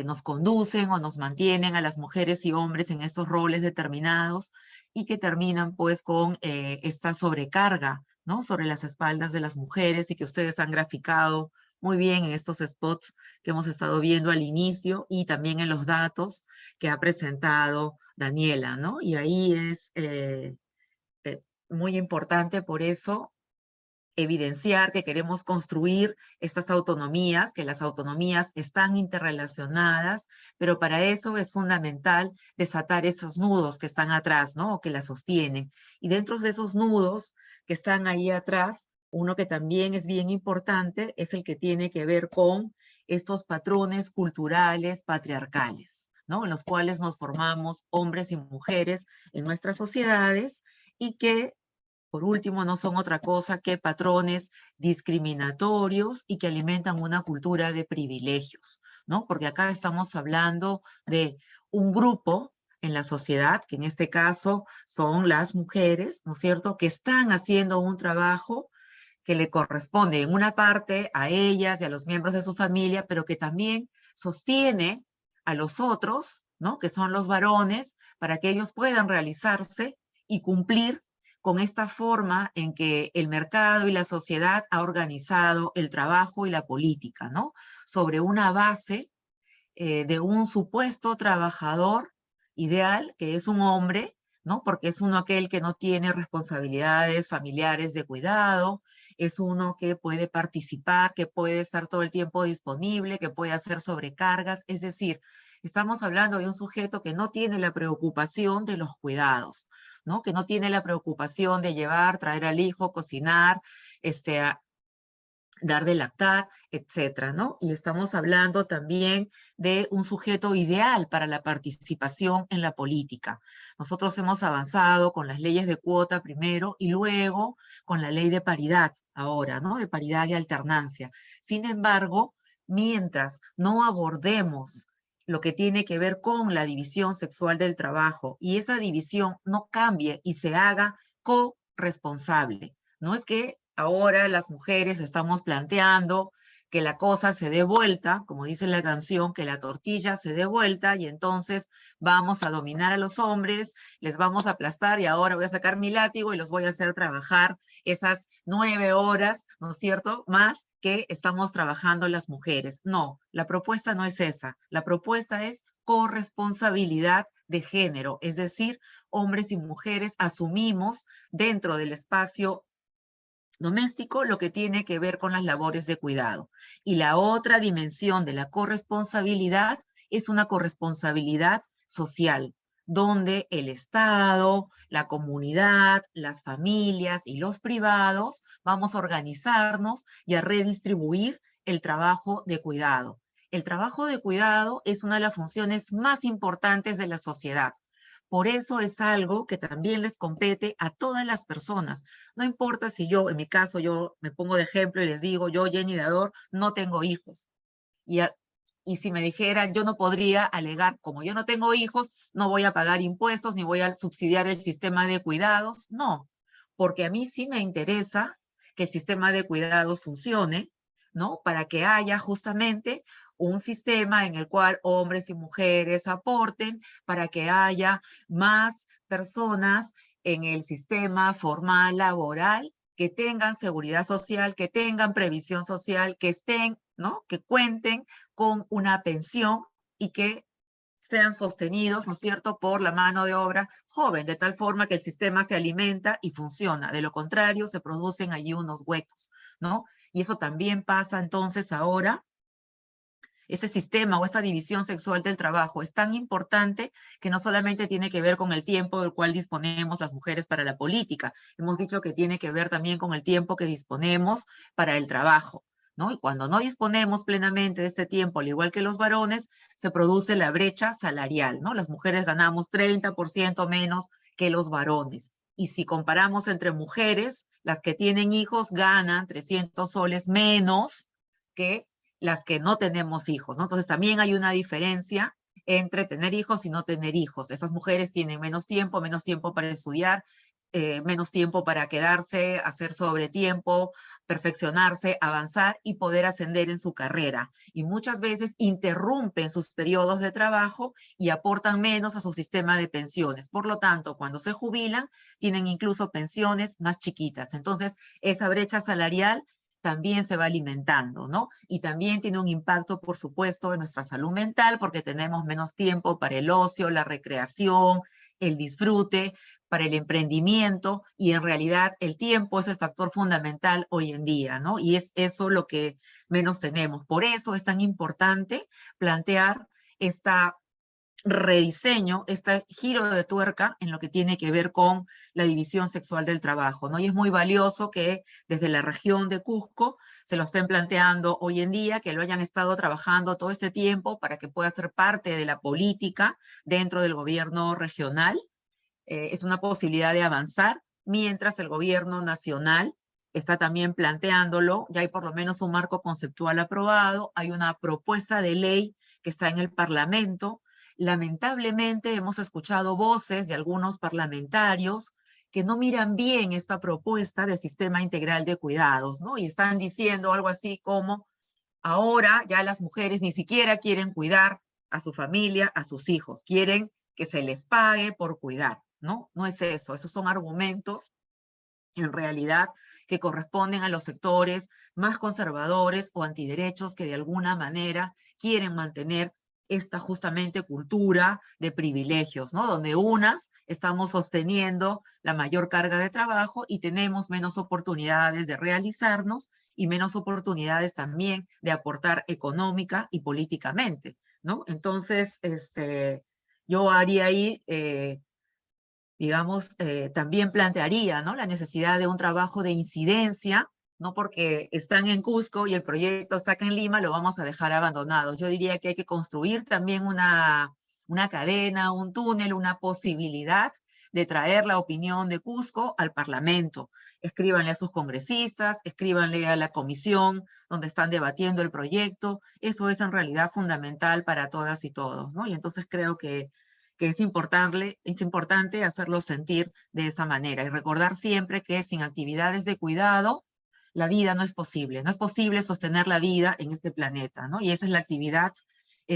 nos conducen o nos mantienen a las mujeres y hombres en esos roles determinados y que terminan pues con esta sobrecarga, ¿no? Sobre las espaldas de las mujeres y que ustedes han graficado muy bien en estos spots que hemos estado viendo al inicio y también en los datos que ha presentado Daniela, ¿no? Y ahí es muy importante por eso evidenciar que queremos construir estas autonomías, que las autonomías están interrelacionadas, pero para eso es fundamental desatar esos nudos que están atrás, ¿no? O que la sostienen. Y dentro de esos nudos que están ahí atrás, uno que también es bien importante es el que tiene que ver con estos patrones culturales patriarcales, ¿no? En los cuales nos formamos hombres y mujeres en nuestras sociedades y que por último, no son otra cosa que patrones discriminatorios y que alimentan una cultura de privilegios, ¿no? Porque acá estamos hablando de un grupo en la sociedad, que en este caso son las mujeres, ¿no es cierto?, que están haciendo un trabajo que le corresponde en una parte a ellas y a los miembros de su familia, pero que también sostiene a los otros, ¿no?, que son los varones, para que ellos puedan realizarse y cumplir con esta forma en que el mercado y la sociedad ha organizado el trabajo y la política, ¿no? Sobre una base de un supuesto trabajador ideal, que es un hombre, ¿no? Porque es uno aquel que no tiene responsabilidades familiares de cuidado, es uno que puede participar, que puede estar todo el tiempo disponible, que puede hacer sobrecargas, es decir, estamos hablando de un sujeto que no tiene la preocupación de los cuidados, ¿no? Que no tiene la preocupación de llevar, traer al hijo, cocinar, dar de lactar, etcétera, ¿no? Y estamos hablando también de un sujeto ideal para la participación en la política. Nosotros hemos avanzado con las leyes de cuota primero y luego con la ley de paridad ahora, ¿no? De paridad y alternancia. Sin embargo, mientras no abordemos lo que tiene que ver con la división sexual del trabajo y esa división no cambie y se haga corresponsable. No es que ahora las mujeres estamos planteando que la cosa se dé vuelta, como dice la canción, que la tortilla se dé vuelta y entonces vamos a dominar a los hombres, les vamos a aplastar y ahora voy a sacar mi látigo y los voy a hacer trabajar esas 9 horas, ¿no es cierto?, más que estamos trabajando las mujeres. No, la propuesta no es esa. La propuesta es corresponsabilidad de género, es decir, hombres y mujeres asumimos dentro del espacio doméstico lo que tiene que ver con las labores de cuidado. Y la otra dimensión de la corresponsabilidad es una corresponsabilidad social, donde el Estado, la comunidad, las familias y los privados vamos a organizarnos y a redistribuir el trabajo de cuidado. El trabajo de cuidado es una de las funciones más importantes de la sociedad. Por eso es algo que también les compete a todas las personas. No importa si yo, en mi caso, yo me pongo de ejemplo y les digo, yo, Jenny Dador, no tengo hijos. Y si me dijeran, yo no podría alegar, como yo no tengo hijos, no voy a pagar impuestos ni voy a subsidiar el sistema de cuidados. No, porque a mí sí me interesa que el sistema de cuidados funcione, ¿no? Para que haya justamente un sistema en el cual hombres y mujeres aporten, para que haya más personas en el sistema formal laboral que tengan seguridad social, que tengan previsión social, que estén, ¿no?, que cuenten con una pensión y que sean sostenidos, ¿no es cierto?, por la mano de obra joven, de tal forma que el sistema se alimenta y funciona. De lo contrario, se producen allí unos huecos, ¿no? Y eso también pasa entonces ahora. Ese sistema o esta división sexual del trabajo es tan importante que no solamente tiene que ver con el tiempo del cual disponemos las mujeres para la política. Hemos dicho que tiene que ver también con el tiempo que disponemos para el trabajo, ¿no? Y cuando no disponemos plenamente de este tiempo, al igual que los varones, se produce la brecha salarial, ¿no? Las mujeres ganamos 30% menos que los varones. Y si comparamos entre mujeres, las que tienen hijos ganan 300 soles menos que las que no tenemos hijos, ¿no? Entonces también hay una diferencia entre tener hijos y no tener hijos. Esas mujeres tienen menos tiempo para estudiar, menos tiempo para quedarse, hacer sobretiempo, perfeccionarse, avanzar y poder ascender en su carrera. Y muchas veces interrumpen sus periodos de trabajo y aportan menos a su sistema de pensiones. Por lo tanto, cuando se jubilan, tienen incluso pensiones más chiquitas. Entonces, esa brecha salarial también se va alimentando, ¿no? Y también tiene un impacto, por supuesto, en nuestra salud mental, porque tenemos menos tiempo para el ocio, la recreación, el disfrute, para el emprendimiento, y en realidad el tiempo es el factor fundamental hoy en día, ¿no? Y es eso lo que menos tenemos. Por eso es tan importante plantear esta rediseño, este giro de tuerca en lo que tiene que ver con la división sexual del trabajo, ¿no? Y es muy valioso que desde la región de Cusco se lo estén planteando hoy en día, que lo hayan estado trabajando todo este tiempo para que pueda ser parte de la política dentro del gobierno regional. Es una posibilidad de avanzar, mientras el gobierno nacional está también planteándolo. Ya hay por lo menos un marco conceptual aprobado, hay una propuesta de ley que está en el Parlamento. Lamentablemente hemos escuchado voces de algunos parlamentarios que no miran bien esta propuesta de sistema integral de cuidados, ¿no? Y están diciendo algo así como, ahora ya las mujeres ni siquiera quieren cuidar a su familia, a sus hijos, quieren que se les pague por cuidar, ¿no? No es eso, esos son argumentos en realidad que corresponden a los sectores más conservadores o antiderechos que de alguna manera quieren mantener esta justamente cultura de privilegios, ¿no? Donde unas estamos sosteniendo la mayor carga de trabajo y tenemos menos oportunidades de realizarnos y menos oportunidades también de aportar económica y políticamente, ¿no? Entonces, yo haría ahí digamos, también plantearía, ¿no?, la necesidad de un trabajo de incidencia, no porque están en Cusco y el proyecto está acá en Lima, lo vamos a dejar abandonado. Yo diría que hay que construir también una cadena, un túnel, una posibilidad de traer la opinión de Cusco al Parlamento. Escríbanle a sus congresistas, escríbanle a la comisión donde están debatiendo el proyecto. Eso es en realidad fundamental para todas y todos, ¿no? Y entonces creo que es importante hacerlo sentir de esa manera y recordar siempre que sin actividades de cuidado, la vida no es posible. No es posible sostener la vida en este planeta, ¿no? Y esa es la actividad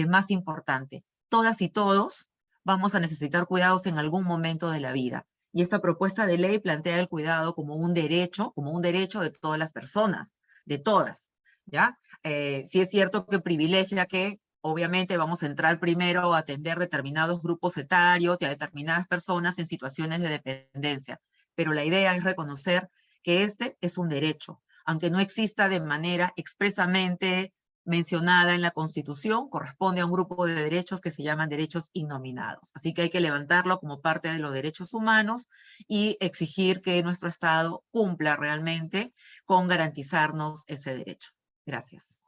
más importante. Todas y todos vamos a necesitar cuidados en algún momento de la vida. Y esta propuesta de ley plantea el cuidado como un derecho de todas las personas, de todas, ¿ya? Sí es cierto que privilegia que obviamente vamos a entrar primero a atender determinados grupos etarios y a determinadas personas en situaciones de dependencia. Pero la idea es reconocer que este es un derecho, aunque no exista de manera expresamente mencionada en la Constitución, corresponde a un grupo de derechos que se llaman derechos innominados. Así que hay que levantarlo como parte de los derechos humanos y exigir que nuestro Estado cumpla realmente con garantizarnos ese derecho. Gracias.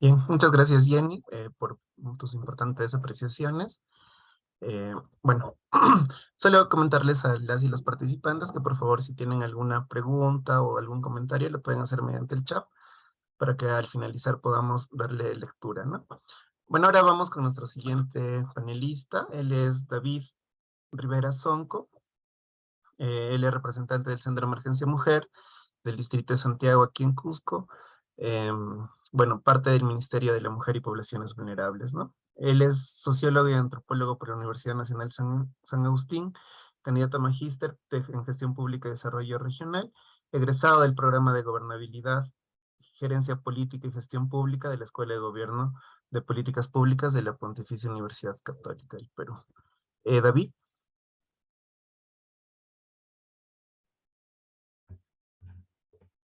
Bien, muchas gracias, Jenny, por tus importantes apreciaciones. Bueno, solo comentarles a las y los participantes que por favor si tienen alguna pregunta o algún comentario lo pueden hacer mediante el chat para que al finalizar podamos darle lectura, ¿no? Bueno, ahora vamos con nuestro siguiente panelista. Él es David Rivera Sonco. Él es representante del Centro de Emergencia Mujer del Distrito de Santiago aquí en Cusco. Bueno, parte del Ministerio de la Mujer y Poblaciones Vulnerables, ¿no? Él es sociólogo y antropólogo por la Universidad Nacional San Agustín, candidato a magíster en Gestión Pública y Desarrollo Regional, egresado del programa de Gobernabilidad Gerencia Política y Gestión Pública de la Escuela de Gobierno de Políticas Públicas de la Pontificia Universidad Católica del Perú. David.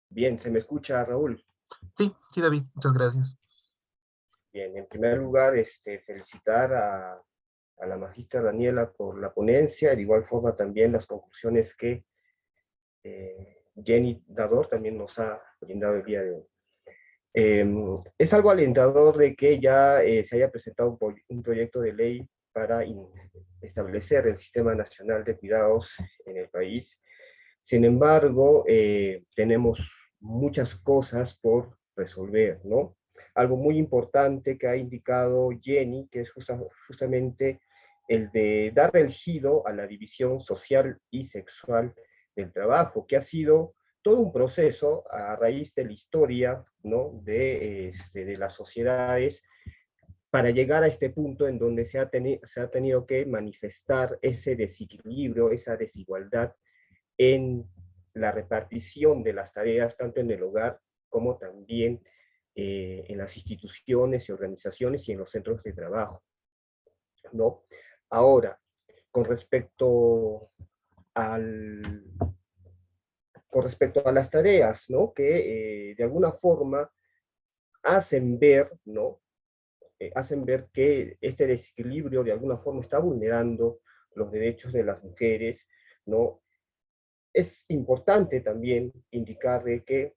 Bien, ¿se me escucha, Raúl? Sí, David, muchas gracias. Bien, en primer lugar, felicitar a la magistra Daniela por la ponencia, de igual forma también las conclusiones que Jenny Dador también nos ha brindado el día de hoy. Es algo alentador de que ya se haya presentado un proyecto de ley para establecer el Sistema Nacional de Cuidados en el país. Sin embargo, tenemos muchas cosas por resolver, ¿no? Algo muy importante que ha indicado Jenny, que es justamente el de dar el giro a la división social y sexual del trabajo, que ha sido todo un proceso a raíz de la historia, ¿no? de las sociedades, para llegar a este punto en donde se ha tenido que manifestar ese desequilibrio, esa desigualdad en la repartición de las tareas, tanto en el hogar como también en las instituciones y organizaciones y en los centros de trabajo, ¿no? Ahora, con respecto al, con respecto a las tareas, ¿no? Que de alguna forma hacen ver, ¿no? Hacen ver que este desequilibrio de alguna forma está vulnerando los derechos de las mujeres, ¿no? Es importante también indicar de que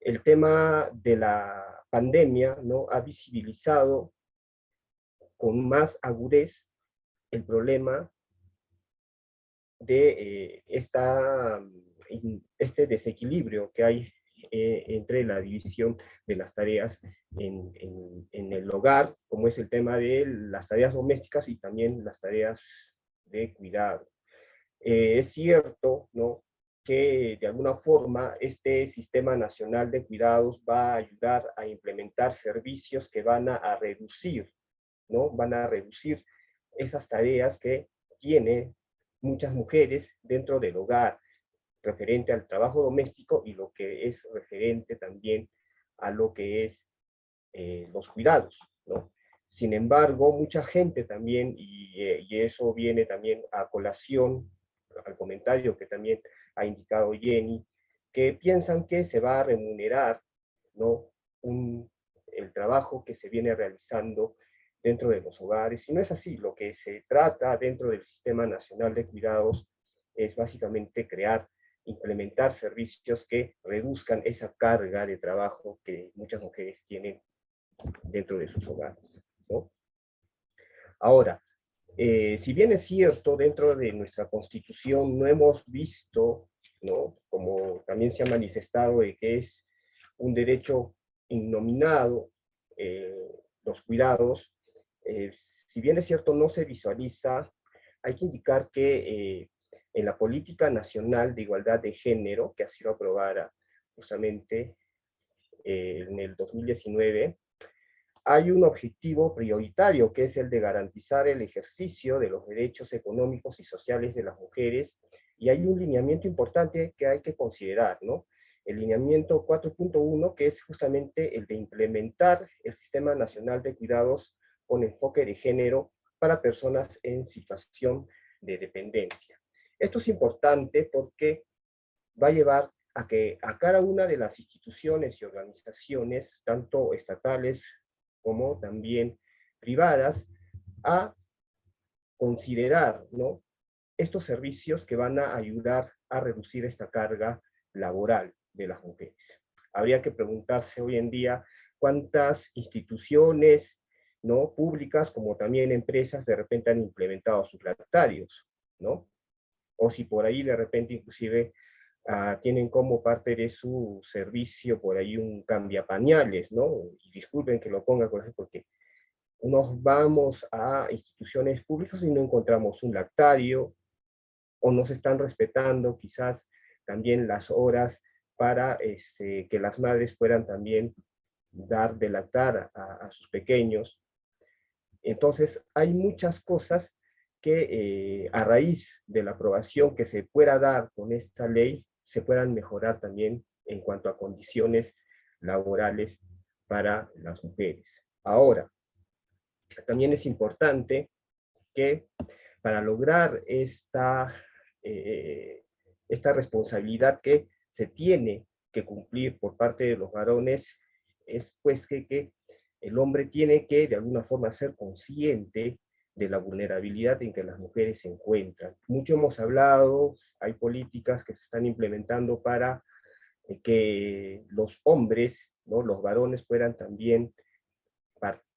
el tema de la pandemia, ¿no? Ha visibilizado con más agudez el problema de este desequilibrio que hay entre la división de las tareas en el hogar, como es el tema de las tareas domésticas y también las tareas de cuidado. Es cierto, ¿no?, que de alguna forma este Sistema Nacional de Cuidados va a ayudar a implementar servicios que van a reducir, ¿no? Van a reducir esas tareas que tienen muchas mujeres dentro del hogar, referente al trabajo doméstico y lo que es referente también a lo que es los cuidados, ¿no? Sin embargo, mucha gente también, y eso viene también a colación al comentario que también ha indicado Jenny, que piensan que se va a remunerar, ¿no?, el trabajo que se viene realizando dentro de los hogares. Y no es así. Lo que se trata dentro del Sistema Nacional de Cuidados es básicamente implementar servicios que reduzcan esa carga de trabajo que muchas mujeres tienen dentro de sus hogares, ¿no? Ahora, si bien es cierto, dentro de nuestra Constitución no hemos visto, ¿no?, como también se ha manifestado, de que es un derecho innominado los cuidados, si bien es cierto no se visualiza, hay que indicar que en la Política Nacional de Igualdad de Género, que ha sido aprobada justamente en el 2019, hay un objetivo prioritario, que es el de garantizar el ejercicio de los derechos económicos y sociales de las mujeres, y hay un lineamiento importante que hay que considerar, ¿no? El lineamiento 4.1, que es justamente el de implementar el Sistema Nacional de Cuidados con enfoque de género para personas en situación de dependencia. Esto es importante porque va a llevar a que a cada una de las instituciones y organizaciones, tanto estatales como también privadas, a considerar, ¿no?, estos servicios que van a ayudar a reducir esta carga laboral de las mujeres. Habría que preguntarse hoy en día cuántas instituciones, ¿no?, públicas como también empresas de repente han implementado sus lactarios, ¿no? O si por ahí de repente inclusive tienen como parte de su servicio por ahí un cambiapañales, ¿no? Y disculpen que lo ponga con eso porque nos vamos a instituciones públicas y no encontramos un lactario, o no se están respetando quizás también las horas para que las madres puedan también dar de lactar a sus pequeños. Entonces, hay muchas cosas que a raíz de la aprobación que se pueda dar con esta ley, se puedan mejorar también en cuanto a condiciones laborales para las mujeres. Ahora, también es importante que para lograr esta responsabilidad que se tiene que cumplir por parte de los varones, es pues que el hombre tiene que de alguna forma ser consciente de la vulnerabilidad en que las mujeres se encuentran. Mucho hemos hablado, hay políticas que se están implementando para que los hombres, ¿no?, los varones puedan también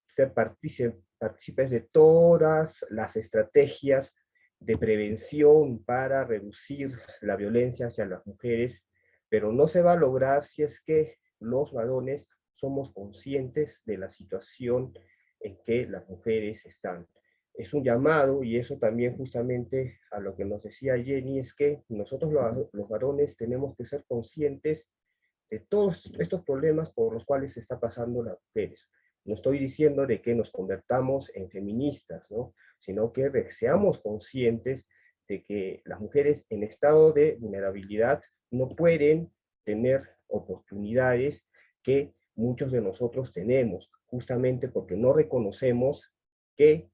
ser partícipes de todas las estrategias de prevención para reducir la violencia hacia las mujeres, pero no se va a lograr si es que los varones somos conscientes de la situación en que las mujeres están. Es un llamado, y eso también justamente a lo que nos decía Jenny, es que nosotros los varones tenemos que ser conscientes de todos estos problemas por los cuales se está pasando las mujeres. No estoy diciendo de que nos convertamos en feministas, ¿no?, sino que seamos conscientes de que las mujeres en estado de vulnerabilidad no pueden tener oportunidades que muchos de nosotros tenemos, justamente porque no reconocemos que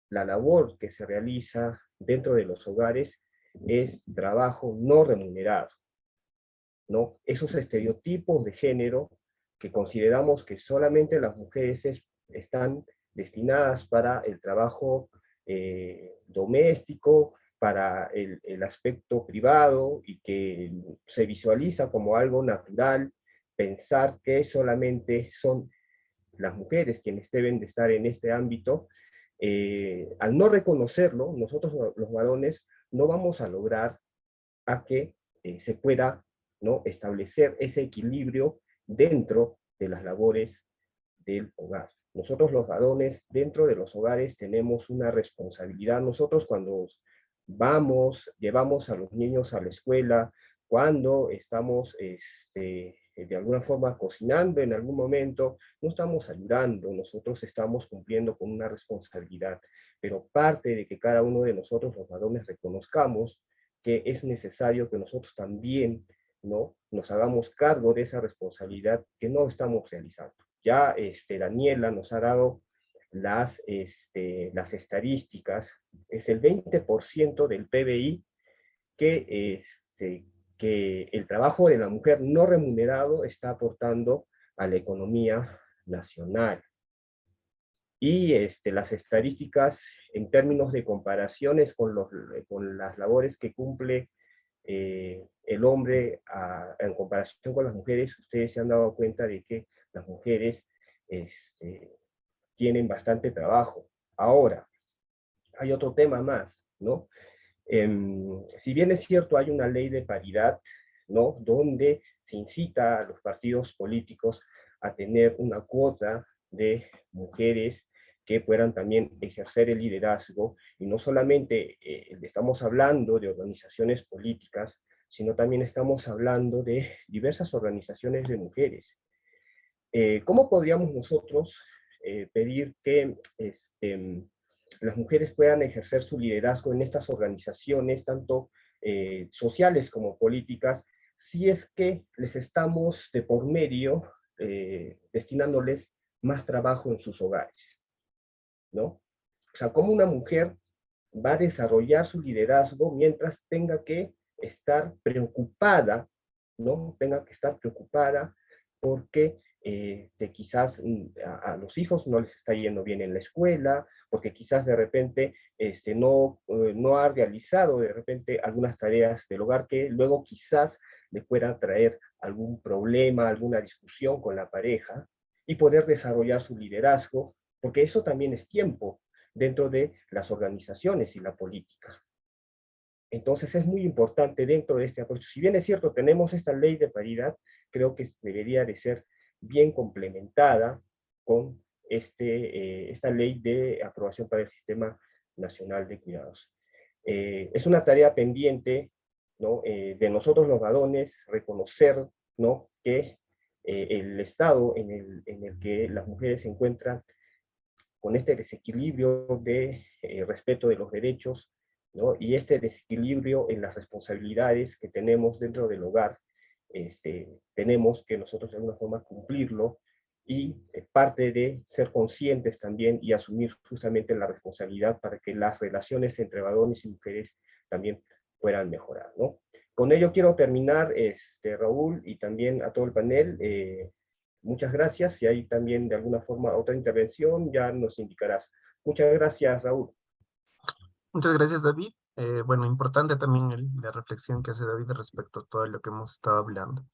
la labor que se realiza dentro de los hogares es trabajo no remunerado, ¿no? Esos estereotipos de género que consideramos que solamente las mujeres están destinadas para el trabajo doméstico, para el aspecto privado, y que se visualiza como algo natural, pensar que solamente son las mujeres quienes deben de estar en este ámbito. Al no reconocerlo, nosotros los varones no vamos a lograr a que se pueda, ¿no?, establecer ese equilibrio dentro de las labores del hogar. Nosotros los varones dentro de los hogares tenemos una responsabilidad. Nosotros cuando llevamos a los niños a la escuela, cuando estamos de alguna forma cocinando en algún momento, no estamos ayudando, nosotros estamos cumpliendo con una responsabilidad, pero parte de que cada uno de nosotros los varones reconozcamos que es necesario que nosotros también, ¿no?, nos hagamos cargo de esa responsabilidad que no estamos realizando. Ya Daniela nos ha dado las estadísticas. Es el 20% del PBI que el trabajo de la mujer no remunerado está aportando a la economía nacional. Y las estadísticas en términos de comparaciones con las labores que cumple el hombre en comparación con las mujeres, ustedes se han dado cuenta de que las mujeres tienen bastante trabajo. Ahora, hay otro tema más, ¿no? Si bien es cierto, hay una ley de paridad, ¿no?, donde se incita a los partidos políticos a tener una cuota de mujeres que puedan también ejercer el liderazgo, y no solamente estamos hablando de organizaciones políticas, sino también estamos hablando de diversas organizaciones de mujeres. ¿Cómo podríamos nosotros pedir que las mujeres puedan ejercer su liderazgo en estas organizaciones, tanto sociales como políticas, si es que les estamos de por medio destinándoles más trabajo en sus hogares, ¿no? O sea, ¿cómo una mujer va a desarrollar su liderazgo mientras tenga que estar preocupada, ¿no? Tenga que estar preocupada porque quizás a los hijos no les está yendo bien en la escuela, porque quizás de repente no ha realizado de repente algunas tareas del hogar que luego quizás le puedan traer algún problema, alguna discusión con la pareja, y poder desarrollar su liderazgo, porque eso también es tiempo dentro de las organizaciones y la política. Entonces es muy importante dentro de este apoyo. Si bien es cierto, tenemos esta ley de paridad, creo que debería de ser bien complementada con esta ley de aprobación para el Sistema Nacional de Cuidados. Es una tarea pendiente, ¿no?, de nosotros los varones, reconocer, ¿no?, que el estado en el que las mujeres se encuentran con este desequilibrio de respeto de los derechos ¿no? Y este desequilibrio en las responsabilidades que tenemos dentro del hogar, tenemos que nosotros de alguna forma cumplirlo, y parte de ser conscientes también y asumir justamente la responsabilidad para que las relaciones entre varones y mujeres también puedan mejorar, ¿no? Con ello quiero terminar, Raúl, y también a todo el panel. Muchas gracias. Si hay también de alguna forma otra intervención, ya nos indicarás. Muchas gracias, Raúl. Muchas gracias, David. Bueno, importante también la reflexión que hace David respecto a todo lo que hemos estado hablando.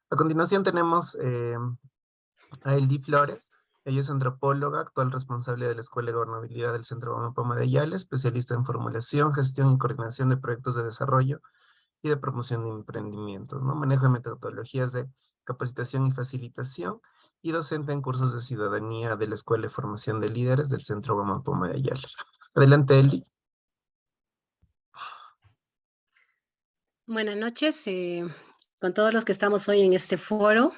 A continuación tenemos a Eldi Flores. Ella es antropóloga, actual responsable de la Escuela de Gobernabilidad del Centro Wamapoma de Ayala, especialista en formulación, gestión y coordinación de proyectos de desarrollo y de promoción de emprendimientos, ¿no? Manejo de metodologías de capacitación y facilitación, y docente en cursos de ciudadanía de la Escuela de Formación de Líderes del Centro Wamapoma de Ayala. Adelante, Eldi. Buenas noches, con todos los que estamos hoy en este foro.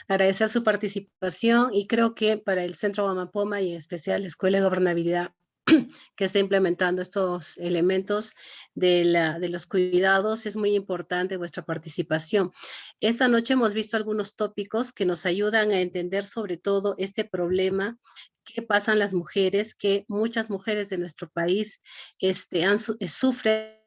Agradecer su participación, y creo que para el Centro Wamapoma y en especial la Escuela de Gobernabilidad que está implementando estos elementos de los cuidados, es muy importante vuestra participación. Esta noche hemos visto algunos tópicos que nos ayudan a entender sobre todo este problema que pasan las mujeres, que muchas mujeres de nuestro país sufren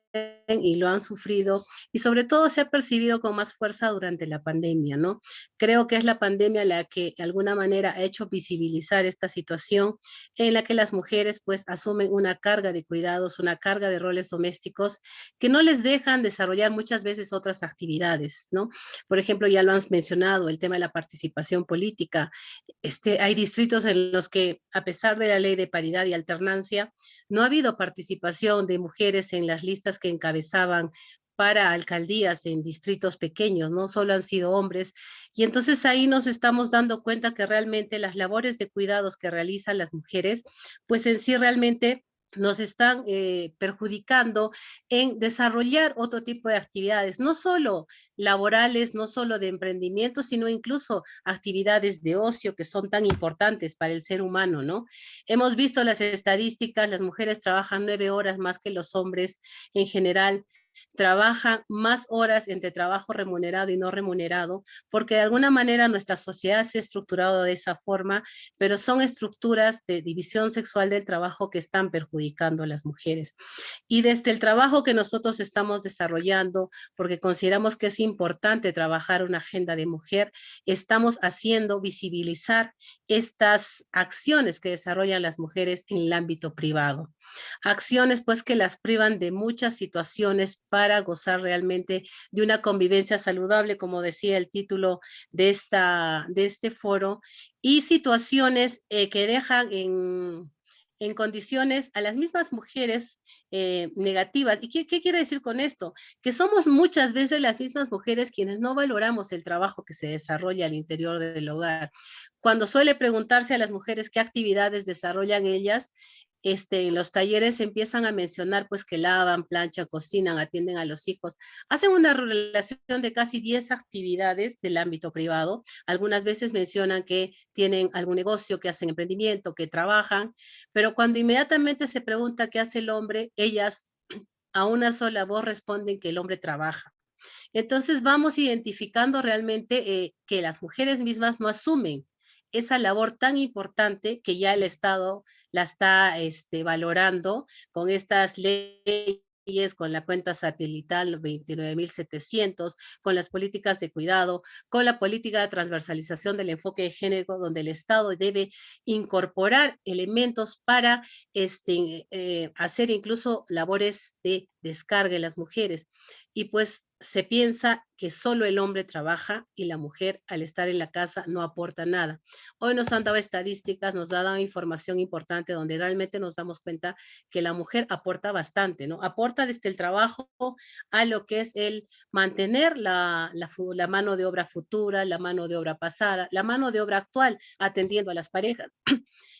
y lo han sufrido, y sobre todo se ha percibido con más fuerza durante la pandemia, ¿no? Creo que es la pandemia la que de alguna manera ha hecho visibilizar esta situación en la que las mujeres pues asumen una carga de cuidados, una carga de roles domésticos que no les dejan desarrollar muchas veces otras actividades, ¿no? Por ejemplo, ya lo han mencionado, el tema de la participación política. Hay distritos en los que, a pesar de la ley de paridad y alternancia, no ha habido participación de mujeres en las listas que encabezaban para alcaldías en distritos pequeños, no solo han sido hombres, y entonces ahí nos estamos dando cuenta que realmente las labores de cuidados que realizan las mujeres, pues en sí realmente nos están perjudicando en desarrollar otro tipo de actividades, no solo laborales, no solo de emprendimiento, sino incluso actividades de ocio que son tan importantes para el ser humano, ¿no? Hemos visto las estadísticas, las mujeres trabajan 9 horas más que los hombres en general, trabajan más horas entre trabajo remunerado y no remunerado, porque de alguna manera nuestra sociedad se ha estructurado de esa forma, pero son estructuras de división sexual del trabajo que están perjudicando a las mujeres. Y desde el trabajo que nosotros estamos desarrollando, porque consideramos que es importante trabajar una agenda de mujer, estamos haciendo visibilizar estas acciones que desarrollan las mujeres en el ámbito privado. Acciones pues que las privan de muchas situaciones para gozar realmente de una convivencia saludable, como decía el título de este foro, y situaciones que dejan en condiciones a las mismas mujeres negativas. ¿Y qué quiere decir con esto? Que somos muchas veces las mismas mujeres quienes no valoramos el trabajo que se desarrolla al interior del hogar. Cuando suele preguntarse a las mujeres qué actividades desarrollan ellas, en los talleres empiezan a mencionar pues que lavan, planchan, cocinan, atienden a los hijos, hacen una relación de casi 10 actividades del ámbito privado. Algunas veces mencionan que tienen algún negocio, que hacen emprendimiento, que trabajan, pero cuando inmediatamente se pregunta qué hace el hombre, ellas a una sola voz responden que el hombre trabaja. Entonces vamos identificando realmente que las mujeres mismas no asumen esa labor tan importante que ya el Estado la está valorando con estas leyes, con la cuenta satelital 29.700, con las políticas de cuidado, con la política de transversalización del enfoque de género, donde el Estado debe incorporar elementos para hacer incluso labores de descarga en las mujeres. Y pues se piensa que solo el hombre trabaja y la mujer al estar en la casa no aporta nada. Hoy nos han dado estadísticas, nos ha dado información importante donde realmente nos damos cuenta que la mujer aporta bastante, ¿no? Aporta desde el trabajo a lo que es el mantener la mano de obra futura, la mano de obra pasada, la mano de obra actual, atendiendo a las parejas.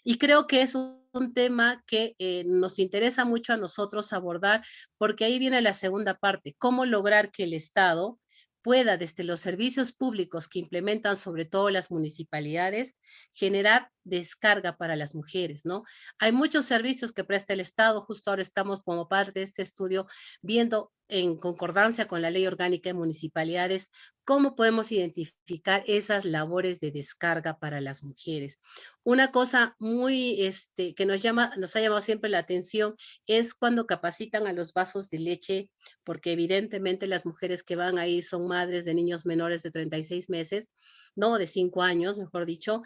Y creo que es un tema que nos interesa mucho a nosotros abordar, porque ahí viene la segunda parte, cómo lograr que el Estado pueda desde los servicios públicos que implementan sobre todo las municipalidades, generar descarga para las mujeres, ¿no? Hay muchos servicios que presta el Estado, justo ahora estamos como parte de este estudio viendo en concordancia con la Ley Orgánica de Municipalidades cómo podemos identificar esas labores de descarga para las mujeres. Una cosa muy que nos ha llamado siempre la atención es cuando capacitan a los vasos de leche, porque evidentemente las mujeres que van ahí son madres de niños menores de 36 meses, no, de 5 años, mejor dicho.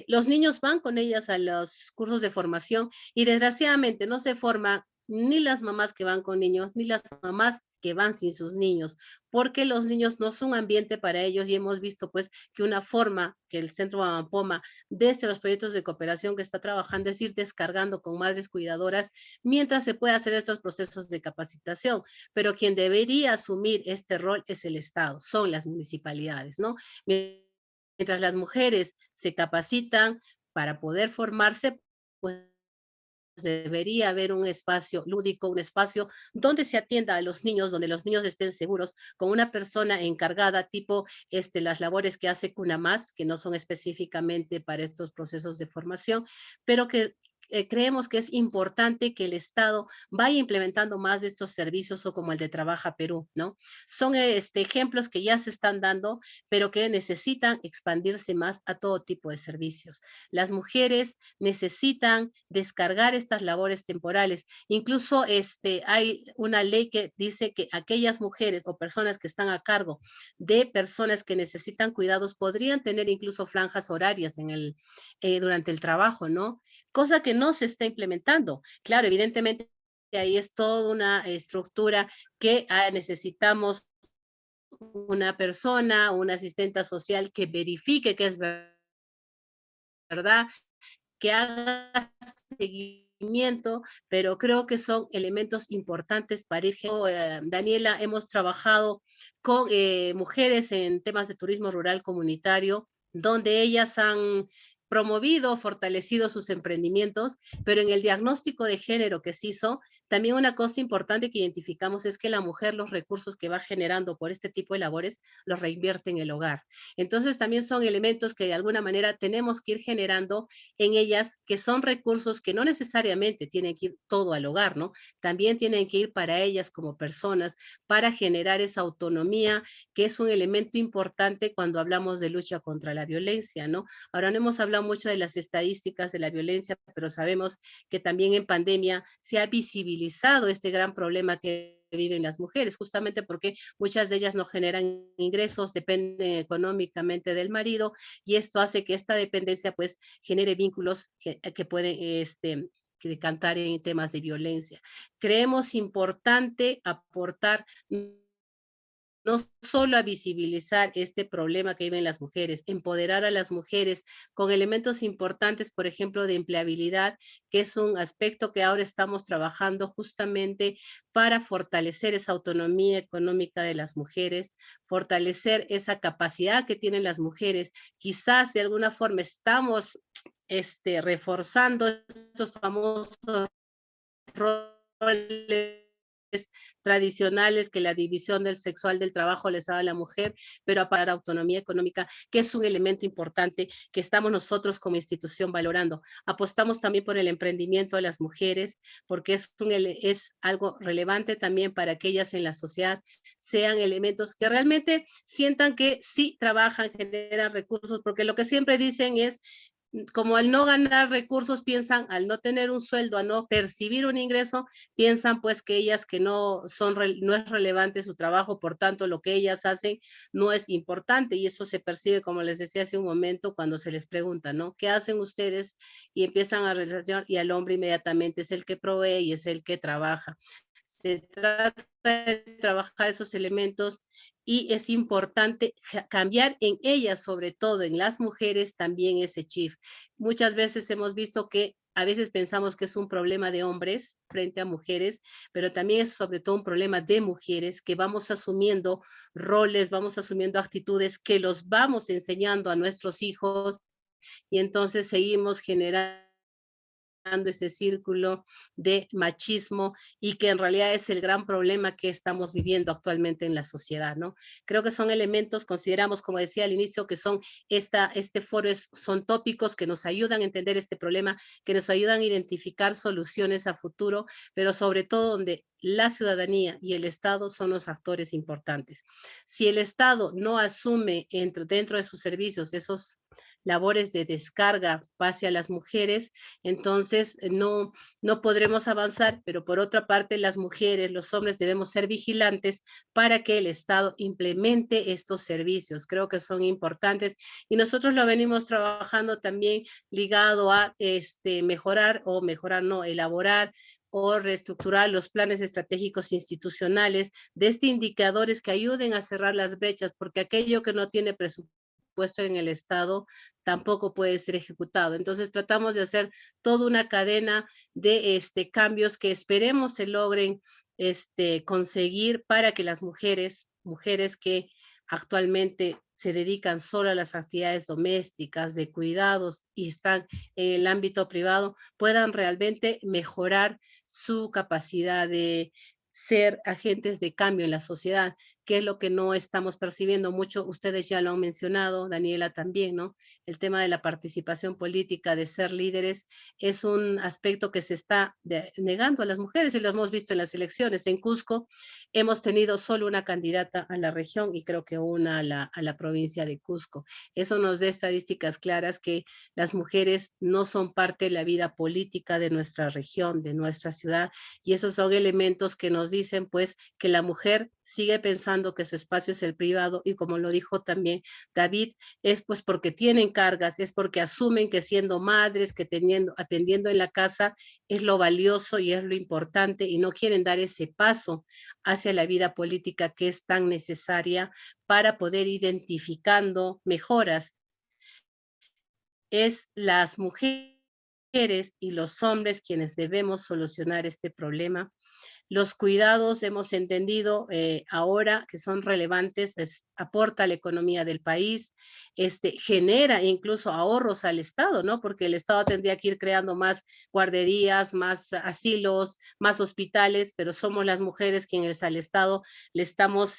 Los niños van con ellas a los cursos de formación y desgraciadamente no se forman ni las mamás que van con niños, ni las mamás que van sin sus niños, porque los niños no son un ambiente para ellos y hemos visto pues que una forma que el Centro Mamampoma, desde los proyectos de cooperación que está trabajando, es ir descargando con madres cuidadoras mientras se puede hacer estos procesos de capacitación, pero quien debería asumir este rol es el Estado, son las municipalidades, ¿no? Mientras las mujeres se capacitan para poder formarse, pues debería haber un espacio lúdico, un espacio donde se atienda a los niños, donde los niños estén seguros, con una persona encargada, tipo las labores que hace CUNAMAS, que no son específicamente para estos procesos de formación, pero que creemos que es importante que el Estado vaya implementando más de estos servicios o como el de Trabaja Perú, ¿no? Son ejemplos que ya se están dando, pero que necesitan expandirse más a todo tipo de servicios. Las mujeres necesitan descargar estas labores temporales. Incluso hay una ley que dice que aquellas mujeres o personas que están a cargo de personas que necesitan cuidados podrían tener incluso franjas horarias durante el trabajo, ¿no? Cosa que no se está implementando. Claro, evidentemente ahí es toda una estructura que necesitamos una persona, una asistenta social que verifique que es verdad, que haga seguimiento, pero creo que son elementos importantes para ir. Daniela, hemos trabajado con mujeres en temas de turismo rural comunitario, donde ellas han promovido, fortalecido sus emprendimientos, pero en el diagnóstico de género que se hizo, también una cosa importante que identificamos es que la mujer los recursos que va generando por este tipo de labores los reinvierte en el hogar. Entonces también son elementos que de alguna manera tenemos que ir generando en ellas, que son recursos que no necesariamente tienen que ir todo al hogar, ¿no? También tienen que ir para ellas como personas, para generar esa autonomía, que es un elemento importante cuando hablamos de lucha contra la violencia, ¿no? Ahora no hemos hablado mucho de las estadísticas de la violencia, pero sabemos que también en pandemia se ha visibilizado este gran problema que viven las mujeres, justamente porque muchas de ellas no generan ingresos, dependen económicamente del marido, y esto hace que esta dependencia pues genere vínculos que pueden decantar en temas de violencia. Creemos importante aportar no solo a visibilizar este problema que viven las mujeres, empoderar a las mujeres con elementos importantes, por ejemplo, de empleabilidad, que es un aspecto que ahora estamos trabajando justamente para fortalecer esa autonomía económica de las mujeres, fortalecer esa capacidad que tienen las mujeres. Quizás de alguna forma estamos reforzando estos famosos roles tradicionales que la división del sexual del trabajo les da a la mujer, pero para autonomía económica, que es un elemento importante que estamos nosotros como institución valorando. Apostamos también por el emprendimiento de las mujeres, porque es algo relevante también para que ellas en la sociedad sean elementos que realmente sientan que sí trabajan, generan recursos, porque lo que siempre dicen es, como al no ganar recursos, piensan, al no tener un sueldo, a no percibir un ingreso, piensan pues que ellas que no es relevante su trabajo, por tanto lo que ellas hacen no es importante, y eso se percibe, como les decía hace un momento, cuando se les pregunta, ¿no? ¿Qué hacen ustedes? Y empiezan a relacionar, y al hombre inmediatamente es el que provee y es el que trabaja. Se trata de trabajar esos elementos y es importante cambiar en ellas, sobre todo en las mujeres, también ese chip. Muchas veces hemos visto que a veces pensamos que es un problema de hombres frente a mujeres, pero también es sobre todo un problema de mujeres, que vamos asumiendo roles, vamos asumiendo actitudes que los vamos enseñando a nuestros hijos, y entonces seguimos generando ese círculo de machismo y que en realidad es el gran problema que estamos viviendo actualmente en la sociedad, ¿no? Creo que son elementos, consideramos, como decía al inicio, que son este foro son tópicos que nos ayudan a entender este problema, que nos ayudan a identificar soluciones a futuro, pero sobre todo donde la ciudadanía y el Estado son los actores importantes. Si el Estado no asume dentro de sus servicios esos labores de descarga hacia las mujeres, entonces no podremos avanzar, pero por otra parte las mujeres, los hombres debemos ser vigilantes para que el Estado implemente estos servicios. Creo que son importantes y nosotros lo venimos trabajando también ligado a elaborar o reestructurar los planes estratégicos institucionales de indicadores que ayuden a cerrar las brechas, porque aquello que no tiene presupuesto en el Estado tampoco puede ser ejecutado. Entonces tratamos de hacer toda una cadena de cambios que esperemos se logren conseguir para que las mujeres que actualmente se dedican solo a las actividades domésticas, de cuidados y están en el ámbito privado, puedan realmente mejorar su capacidad de ser agentes de cambio en la sociedad, que es lo que no estamos percibiendo mucho. Ustedes ya lo han mencionado, Daniela también, ¿no? El tema de la participación política, de ser líderes, es un aspecto que se está negando a las mujeres y lo hemos visto en las elecciones. En Cusco hemos tenido solo una candidata a la región y creo que una a la provincia de Cusco. Eso nos da estadísticas claras que las mujeres no son parte de la vida política de nuestra región, de nuestra ciudad, y esos son elementos que nos dicen pues que la mujer sigue pensando que su espacio es el privado y como lo dijo también David, es pues porque tienen cargas, es porque asumen que siendo madres, que atendiendo en la casa es lo valioso y es lo importante y no quieren dar ese paso hacia la vida política que es tan necesaria para poder identificando mejoras. Es las mujeres y los hombres quienes debemos solucionar este problema. Los cuidados hemos entendido ahora que son relevantes, aporta a la economía del país, genera incluso ahorros al Estado, ¿no? Porque el Estado tendría que ir creando más guarderías, más asilos, más hospitales, pero somos las mujeres quienes al Estado le estamos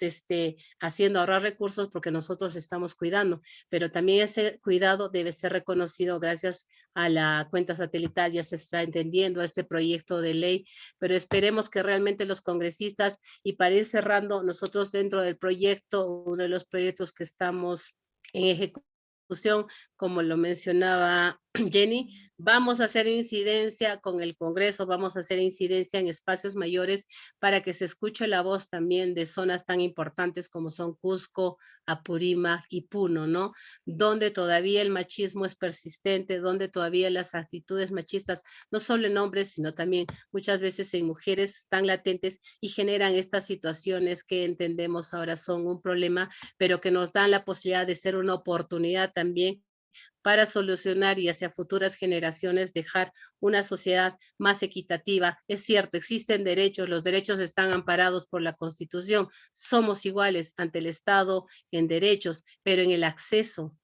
haciendo ahorrar recursos porque nosotros estamos cuidando, pero también ese cuidado debe ser reconocido gracias a la cuenta satelital, ya se está entendiendo este proyecto de ley, pero esperemos que realmente los congresistas, y para ir cerrando, nosotros dentro del proyecto, uno de los proyectos que estamos en ejecución, como lo mencionaba Jenny, vamos a hacer incidencia con el Congreso, vamos a hacer incidencia en espacios mayores para que se escuche la voz también de zonas tan importantes como son Cusco, Apurímac y Puno, ¿no? Donde todavía el machismo es persistente, donde todavía las actitudes machistas, no solo en hombres, sino también muchas veces en mujeres, están latentes y generan estas situaciones que entendemos ahora son un problema, pero que nos dan la posibilidad de ser una oportunidad también para solucionar y hacia futuras generaciones dejar una sociedad más equitativa. Es cierto, existen derechos, los derechos están amparados por la Constitución, somos iguales ante el Estado en derechos, pero en el acceso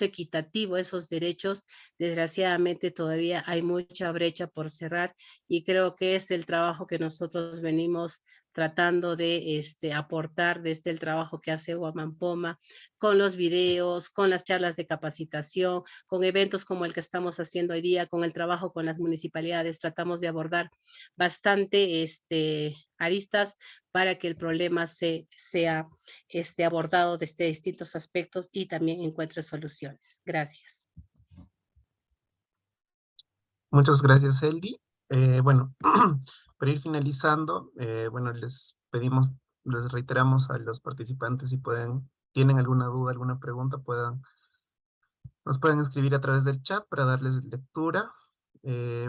equitativo a esos derechos, desgraciadamente todavía hay mucha brecha por cerrar y creo que es el trabajo que nosotros venimos tratando de aportar desde el trabajo que hace Huamampoma, con los videos, con las charlas de capacitación, con eventos como el que estamos haciendo hoy día, con el trabajo con las municipalidades, tratamos de abordar bastante aristas para que el problema sea abordado desde distintos aspectos y también encuentre soluciones. Gracias. Muchas gracias, Eldi. Bueno, para ir finalizando, bueno, les reiteramos a los participantes si tienen alguna duda, alguna pregunta, nos pueden escribir a través del chat para darles lectura.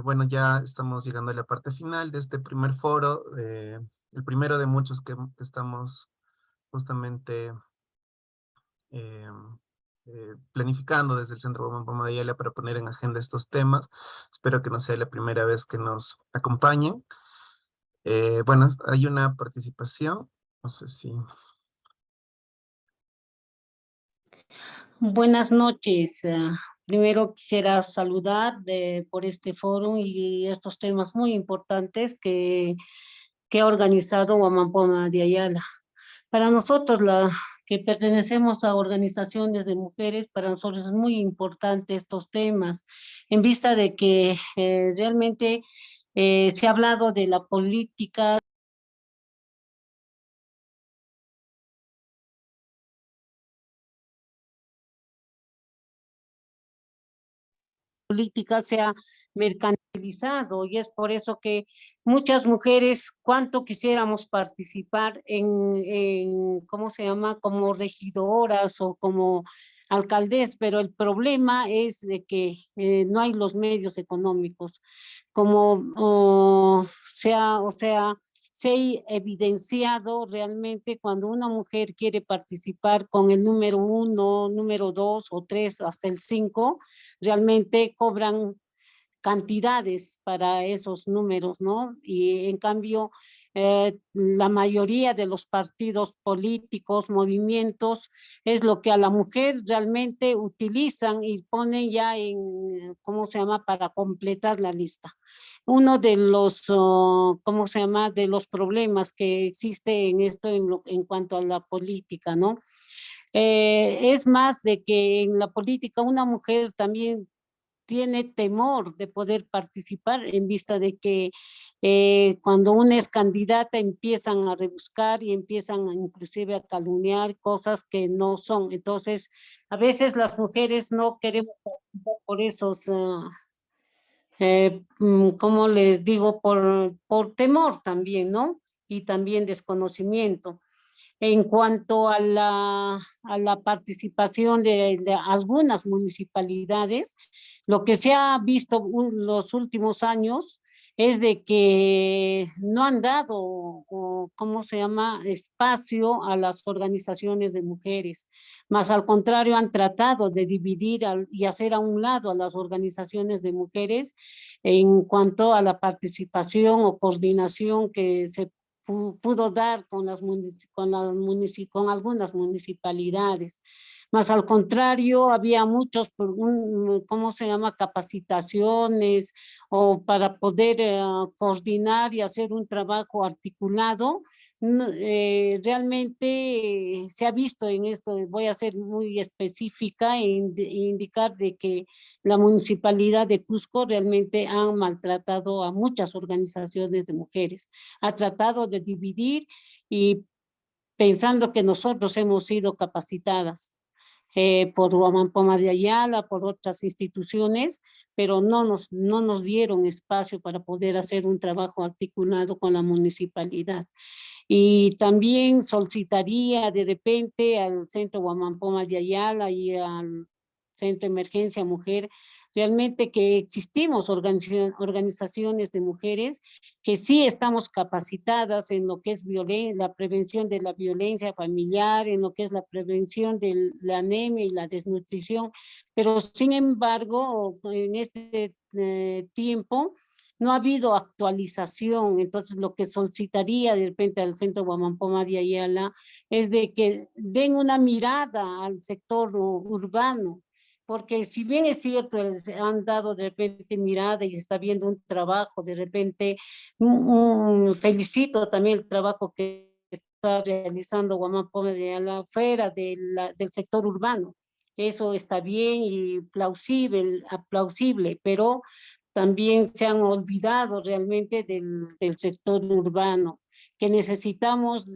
Bueno, ya estamos llegando a la parte final de este primer foro, el primero de muchos que estamos justamente planificando desde el Centro Huamampoma de Ayala para poner en agenda estos temas. Espero que no sea la primera vez que nos acompañen. Bueno, hay una participación, no sé si... Buenas noches, Primero quisiera saludar por este foro y estos temas muy importantes que ha organizado Wamampoma de Ayala. Para nosotros, que pertenecemos a organizaciones de mujeres, para nosotros es muy importante estos temas, en vista de que realmente se ha hablado de la política se ha mercantilizado y es por eso que muchas mujeres, cuánto quisiéramos participar ¿cómo se llama? Como regidoras o como alcaldes, pero el problema es de que no hay los medios económicos, como se ha evidenciado realmente cuando una mujer quiere participar con el número 1, número 2 o 3 hasta el 5, realmente cobran cantidades para esos números, ¿no? Y en cambio, la mayoría de los partidos políticos, movimientos, es lo que a la mujer realmente utilizan y ponen ya ¿cómo se llama?, para completar la lista. Uno de los, ¿cómo se llama?, de los problemas que existe en esto en cuanto a la política, ¿no? Es más de que en la política una mujer también tiene temor de poder participar en vista de que cuando una es candidata empiezan a rebuscar y empiezan inclusive a calumniar cosas que no son. Entonces, a veces las mujeres no queremos participar por esos, ¿cómo les digo? Por temor también, ¿no? Y también desconocimiento. En cuanto a la participación de algunas municipalidades, lo que se ha visto los últimos años es de que no han dado, ¿cómo se llama?, espacio a las organizaciones de mujeres, más al contrario han tratado de dividir y hacer a un lado a las organizaciones de mujeres en cuanto a la participación o coordinación que se pudo dar con algunas municipalidades. Más al contrario, había muchos, ¿cómo se llama?, capacitaciones o para poder coordinar y hacer un trabajo articulado. Realmente se ha visto en esto, voy a ser muy específica e indicar de que la municipalidad de Cusco realmente ha maltratado a muchas organizaciones de mujeres, ha tratado de dividir y pensando que nosotros hemos sido capacitadas por Wamampoma de Ayala, por otras instituciones, pero no nos dieron espacio para poder hacer un trabajo articulado con la municipalidad. Y también solicitaría de repente al Centro Wamampoma de Ayala y al Centro de Emergencia Mujer, realmente que existimos organizaciones de mujeres que sí estamos capacitadas en lo que es la prevención de la violencia familiar, en lo que es la prevención de la anemia y la desnutrición, pero sin embargo, en este tiempo, no ha habido actualización. Entonces lo que solicitaría de repente al Centro Wamampoma de Ayala es de que den una mirada al sector urbano, porque si bien es cierto, se han dado de repente mirada y está viendo un trabajo, de repente felicito también el trabajo que está realizando Wamampoma de Ayala fuera del sector urbano. Eso está bien y plausible, pero también se han olvidado realmente del sector urbano, que necesitamos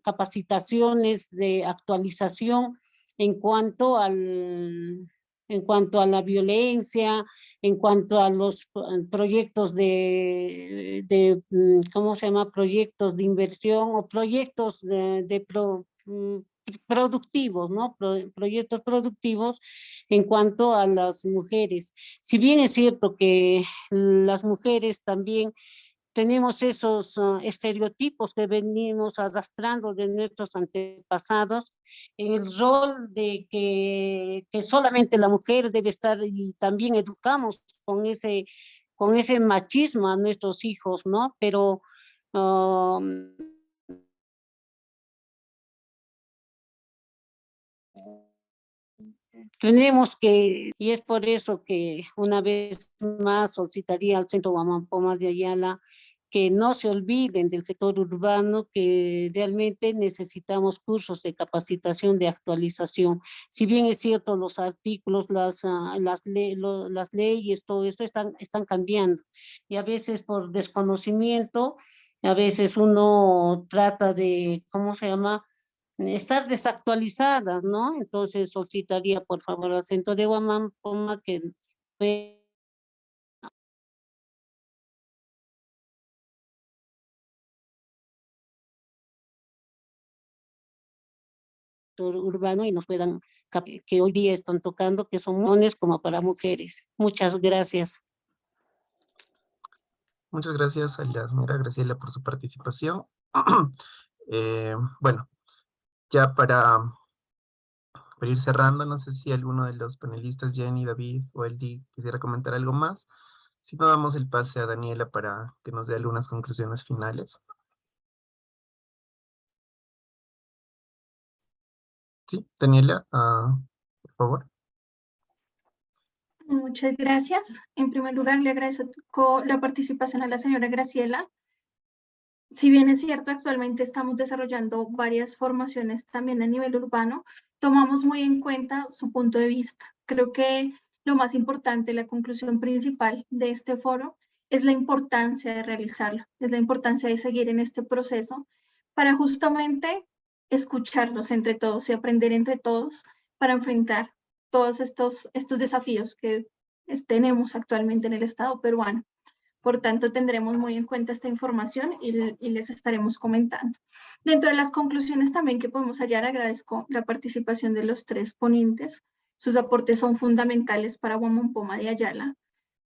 capacitaciones de actualización en cuanto en cuanto a la violencia, en cuanto a los proyectos ¿cómo se llama? Proyectos de inversión o proyectos productivos, ¿no? Proyectos productivos en cuanto a las mujeres. Si bien es cierto que las mujeres también tenemos esos estereotipos que venimos arrastrando de nuestros antepasados, el rol de que solamente la mujer debe estar, y también educamos con ese machismo a nuestros hijos, ¿no? Pero tenemos que, y es por eso que una vez más solicitaría al Centro Guamán Poma de Ayala que no se olviden del sector urbano, que realmente necesitamos cursos de capacitación, de actualización. Si bien es cierto, los artículos, las leyes, todo eso están cambiando. Y a veces por desconocimiento, a veces uno trata de, ¿cómo se llama?, estar desactualizadas, ¿no? Entonces solicitaría por favor al Centro de Guamán Poma que urbano y nos puedan, que hoy día están tocando, que son hombres como para mujeres. Muchas gracias. Muchas gracias a la señora Graciela por su participación. Bueno, ya para ir cerrando, no sé si alguno de los panelistas, Jenny, David o Eldi, quisiera comentar algo más. Si no, damos el pase a Daniela para que nos dé algunas conclusiones finales. Sí, Daniela, por favor. Muchas gracias. En primer lugar, le agradezco la participación a la señora Graciela. Si bien es cierto, actualmente estamos desarrollando varias formaciones también a nivel urbano, tomamos muy en cuenta su punto de vista. Creo que lo más importante, la conclusión principal de este foro es la importancia de realizarlo, es la importancia de seguir en este proceso para justamente escucharnos entre todos y aprender entre todos para enfrentar todos estos desafíos que tenemos actualmente en el Estado peruano. Por tanto, tendremos muy en cuenta esta información y les estaremos comentando. Dentro de las conclusiones también que podemos hallar, agradezco la participación de los tres ponentes. Sus aportes son fundamentales para Guamán Poma de Ayala.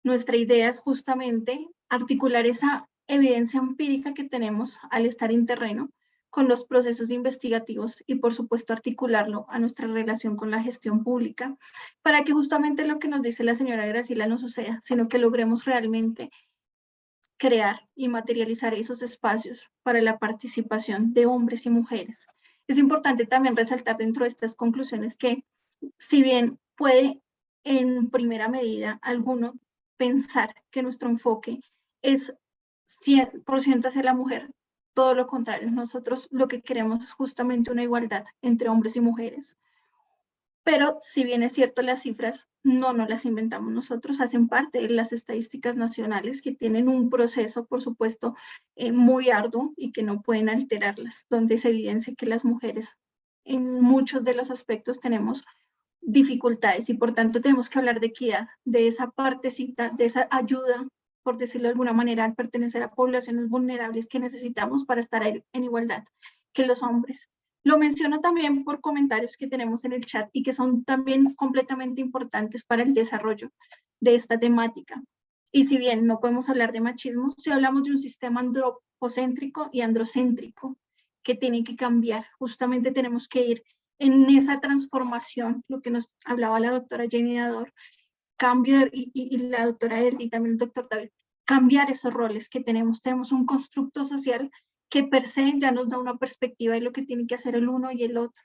Nuestra idea es justamente articular esa evidencia empírica que tenemos al estar en terreno con los procesos investigativos y, por supuesto, articularlo a nuestra relación con la gestión pública para que justamente lo que nos dice la señora Graciela no suceda, sino que logremos realmente crear y materializar esos espacios para la participación de hombres y mujeres. Es importante también resaltar dentro de estas conclusiones que, si bien puede en primera medida alguno pensar que nuestro enfoque es 100% hacia la mujer, todo lo contrario, nosotros lo que queremos es justamente una igualdad entre hombres y mujeres. Pero si bien es cierto, las cifras no las inventamos nosotros, hacen parte de las estadísticas nacionales que tienen un proceso, por supuesto, muy arduo y que no pueden alterarlas, donde se evidencia que las mujeres en muchos de los aspectos tenemos dificultades y por tanto tenemos que hablar de equidad, de esa partecita, de esa ayuda, por decirlo de alguna manera, al pertenecer a poblaciones vulnerables que necesitamos para estar en igualdad que los hombres. Lo menciono también por comentarios que tenemos en el chat y que son también completamente importantes para el desarrollo de esta temática. Y si bien no podemos hablar de machismo, si hablamos de un sistema antropocéntrico y androcéntrico que tiene que cambiar, justamente tenemos que ir en esa transformación, lo que nos hablaba la doctora Jenny Dador, cambio y la doctora Erdi y también el doctor David, cambiar esos roles que tenemos. Tenemos un constructo social que per se ya nos da una perspectiva de lo que tiene que hacer el uno y el otro.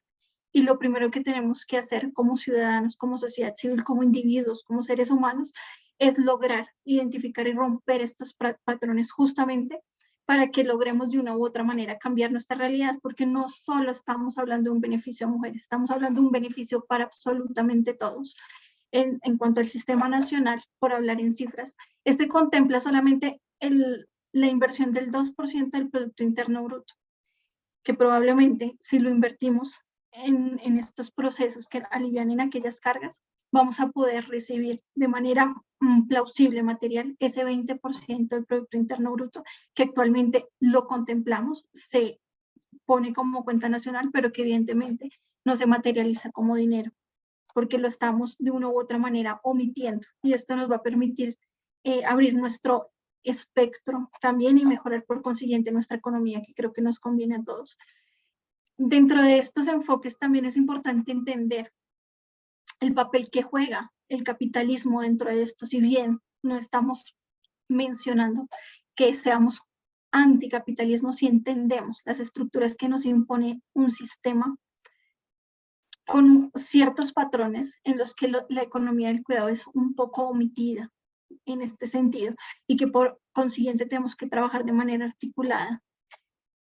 Y lo primero que tenemos que hacer como ciudadanos, como sociedad civil, como individuos, como seres humanos, es lograr identificar y romper estos patrones justamente para que logremos de una u otra manera cambiar nuestra realidad, porque no solo estamos hablando de un beneficio a mujeres, estamos hablando de un beneficio para absolutamente todos. En cuanto al sistema nacional, por hablar en cifras, este contempla solamente la inversión del 2% del Producto Interno Bruto, que probablemente si lo invertimos en estos procesos que alivianen aquellas cargas, vamos a poder recibir de manera plausible, material, ese 20% del Producto Interno Bruto, que actualmente lo contemplamos, se pone como cuenta nacional, pero que evidentemente no se materializa como dinero, porque lo estamos de una u otra manera omitiendo, y esto nos va a permitir abrir nuestro espectro también y mejorar por consiguiente nuestra economía, que creo que nos conviene a todos. Dentro de estos enfoques también es importante entender el papel que juega el capitalismo dentro de esto, si bien no estamos mencionando que seamos anticapitalismo, si entendemos las estructuras que nos impone un sistema con ciertos patrones en los que la economía del cuidado es un poco omitida en este sentido y que por consiguiente tenemos que trabajar de manera articulada.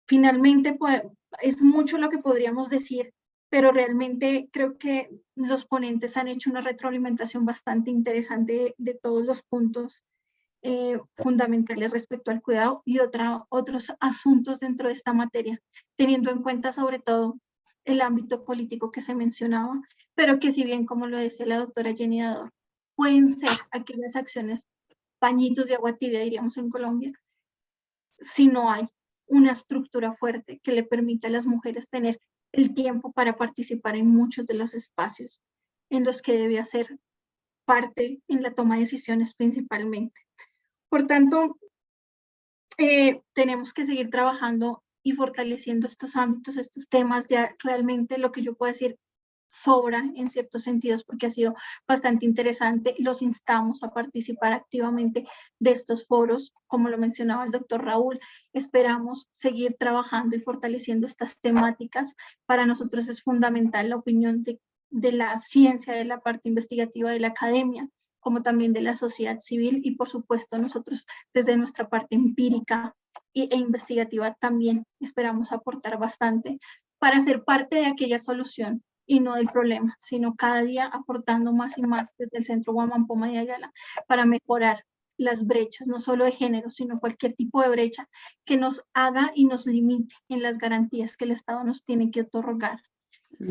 Finalmente, pues, es mucho lo que podríamos decir, pero realmente creo que los ponentes han hecho una retroalimentación bastante interesante de todos los puntos fundamentales respecto al cuidado y otros asuntos dentro de esta materia, teniendo en cuenta sobre todo el ámbito político que se mencionaba, pero que si bien, como lo decía la doctora Jenny Dador, pueden ser aquellas acciones, pañitos de agua tibia, diríamos en Colombia, si no hay una estructura fuerte que le permita a las mujeres tener el tiempo para participar en muchos de los espacios en los que debe hacer parte en la toma de decisiones principalmente. Por tanto, tenemos que seguir trabajando y fortaleciendo estos ámbitos, estos temas. Ya realmente lo que yo puedo decir sobra en ciertos sentidos porque ha sido bastante interesante. Los instamos a participar activamente de estos foros. Como lo mencionaba el doctor Raúl, esperamos seguir trabajando y fortaleciendo estas temáticas. Para nosotros es fundamental la opinión de la ciencia, de la parte investigativa de la academia, como también de la sociedad civil y por supuesto nosotros desde nuestra parte empírica e investigativa también esperamos aportar bastante para ser parte de aquella solución y no del problema, sino cada día aportando más y más desde el Centro Guamán Poma de Ayala para mejorar las brechas, no solo de género, sino cualquier tipo de brecha que nos haga y nos limite en las garantías que el Estado nos tiene que otorgar.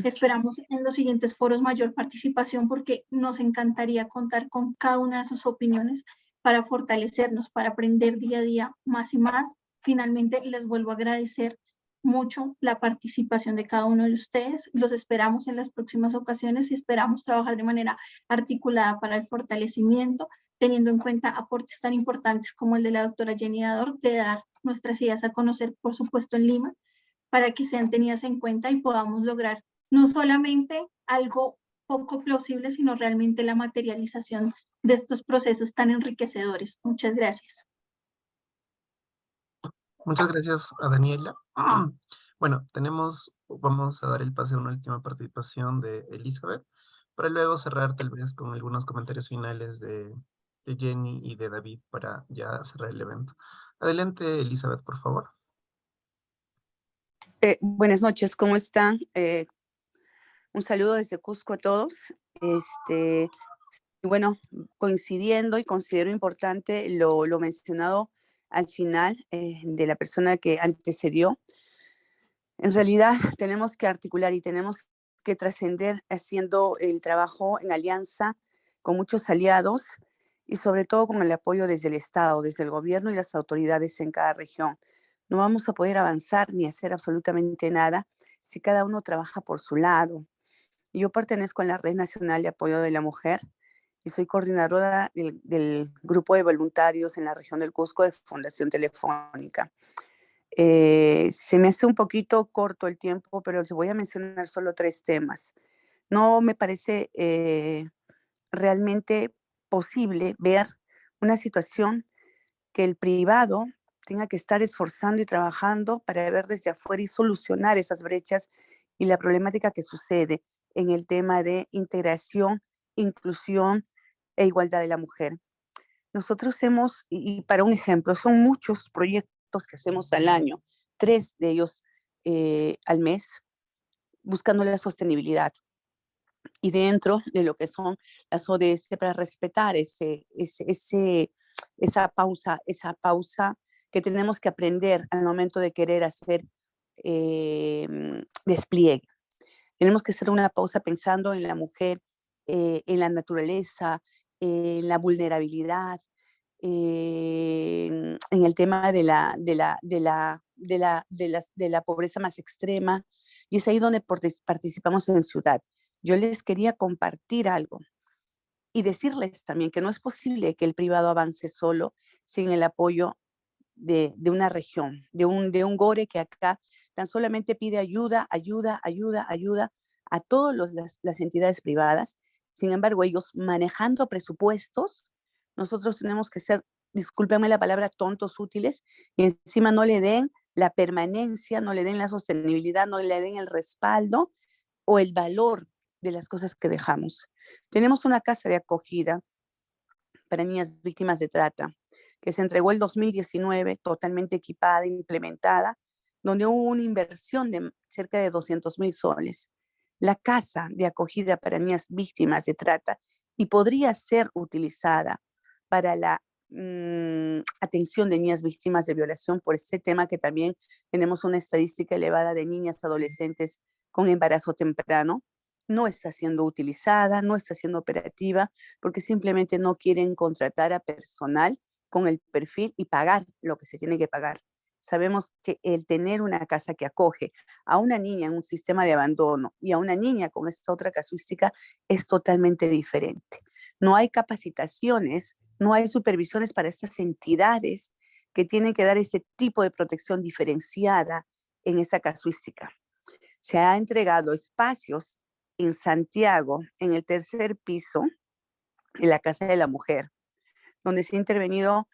Esperamos en los siguientes foros mayor participación porque nos encantaría contar con cada una de sus opiniones para fortalecernos, para aprender día a día más y más. Finalmente, les vuelvo a agradecer mucho la participación de cada uno de ustedes. Los esperamos en las próximas ocasiones y esperamos trabajar de manera articulada para el fortalecimiento, teniendo en cuenta aportes tan importantes como el de la doctora Jenny Dador, de dar nuestras ideas a conocer, por supuesto, en Lima, para que sean tenidas en cuenta y podamos lograr no solamente algo poco plausible, sino realmente la materialización de estos procesos tan enriquecedores. Muchas gracias. Muchas gracias a Daniela. Bueno, vamos a dar el pase a una última participación de Elizabeth, para luego cerrar tal vez con algunos comentarios finales de Jenny y de David para ya cerrar el evento. Adelante, Elizabeth, por favor. Buenas noches, ¿cómo están? Un saludo desde Cusco a todos. Y bueno, coincidiendo y considero importante lo mencionado al final de la persona que antecedió. En realidad tenemos que articular y tenemos que trascender haciendo el trabajo en alianza con muchos aliados y sobre todo con el apoyo desde el Estado, desde el gobierno y las autoridades en cada región. No vamos a poder avanzar ni hacer absolutamente nada si cada uno trabaja por su lado. Yo pertenezco a la Red Nacional de Apoyo de la Mujer y soy coordinadora del grupo de voluntarios en la región del Cusco de Fundación Telefónica. Se me hace un poquito corto el tiempo, pero les voy a mencionar solo 3 temas. No me parece realmente posible ver una situación que el privado tenga que estar esforzando y trabajando para ver desde afuera y solucionar esas brechas y la problemática que sucede en el tema de integración, inclusión e igualdad de la mujer. Nosotros hemos, y para un ejemplo, son muchos proyectos que hacemos al año, 3 de ellos al mes, buscando la sostenibilidad. Y dentro de lo que son las ODS para respetar esa pausa que tenemos que aprender al momento de querer hacer despliegue. Tenemos que hacer una pausa pensando en la mujer, en la naturaleza, en la vulnerabilidad, en el tema de la pobreza más extrema, y es ahí donde participamos en ciudad. Yo les quería compartir algo y decirles también que no es posible que el privado avance solo sin el apoyo de una región, de un GORE que acá tan solamente pide ayuda a todas las entidades privadas. Sin embargo, ellos manejando presupuestos, nosotros tenemos que ser, discúlpenme la palabra, tontos útiles, y encima no le den la permanencia, no le den la sostenibilidad, no le den el respaldo o el valor de las cosas que dejamos. Tenemos una casa de acogida para niñas víctimas de trata, que se entregó el 2019, totalmente equipada, implementada, donde hubo una inversión de cerca de 200.000 soles. La casa de acogida para niñas víctimas de trata y podría ser utilizada para la atención de niñas víctimas de violación por este tema que también tenemos una estadística elevada de niñas adolescentes con embarazo temprano. No está siendo utilizada, no está siendo operativa, porque simplemente no quieren contratar a personal con el perfil y pagar lo que se tiene que pagar. Sabemos que el tener una casa que acoge a una niña en un sistema de abandono y a una niña con esta otra casuística es totalmente diferente. No hay capacitaciones, no hay supervisiones para estas entidades que tienen que dar ese tipo de protección diferenciada en esa casuística. Se ha entregado espacios en Santiago, en el tercer piso, en la Casa de la Mujer, donde se ha intervenido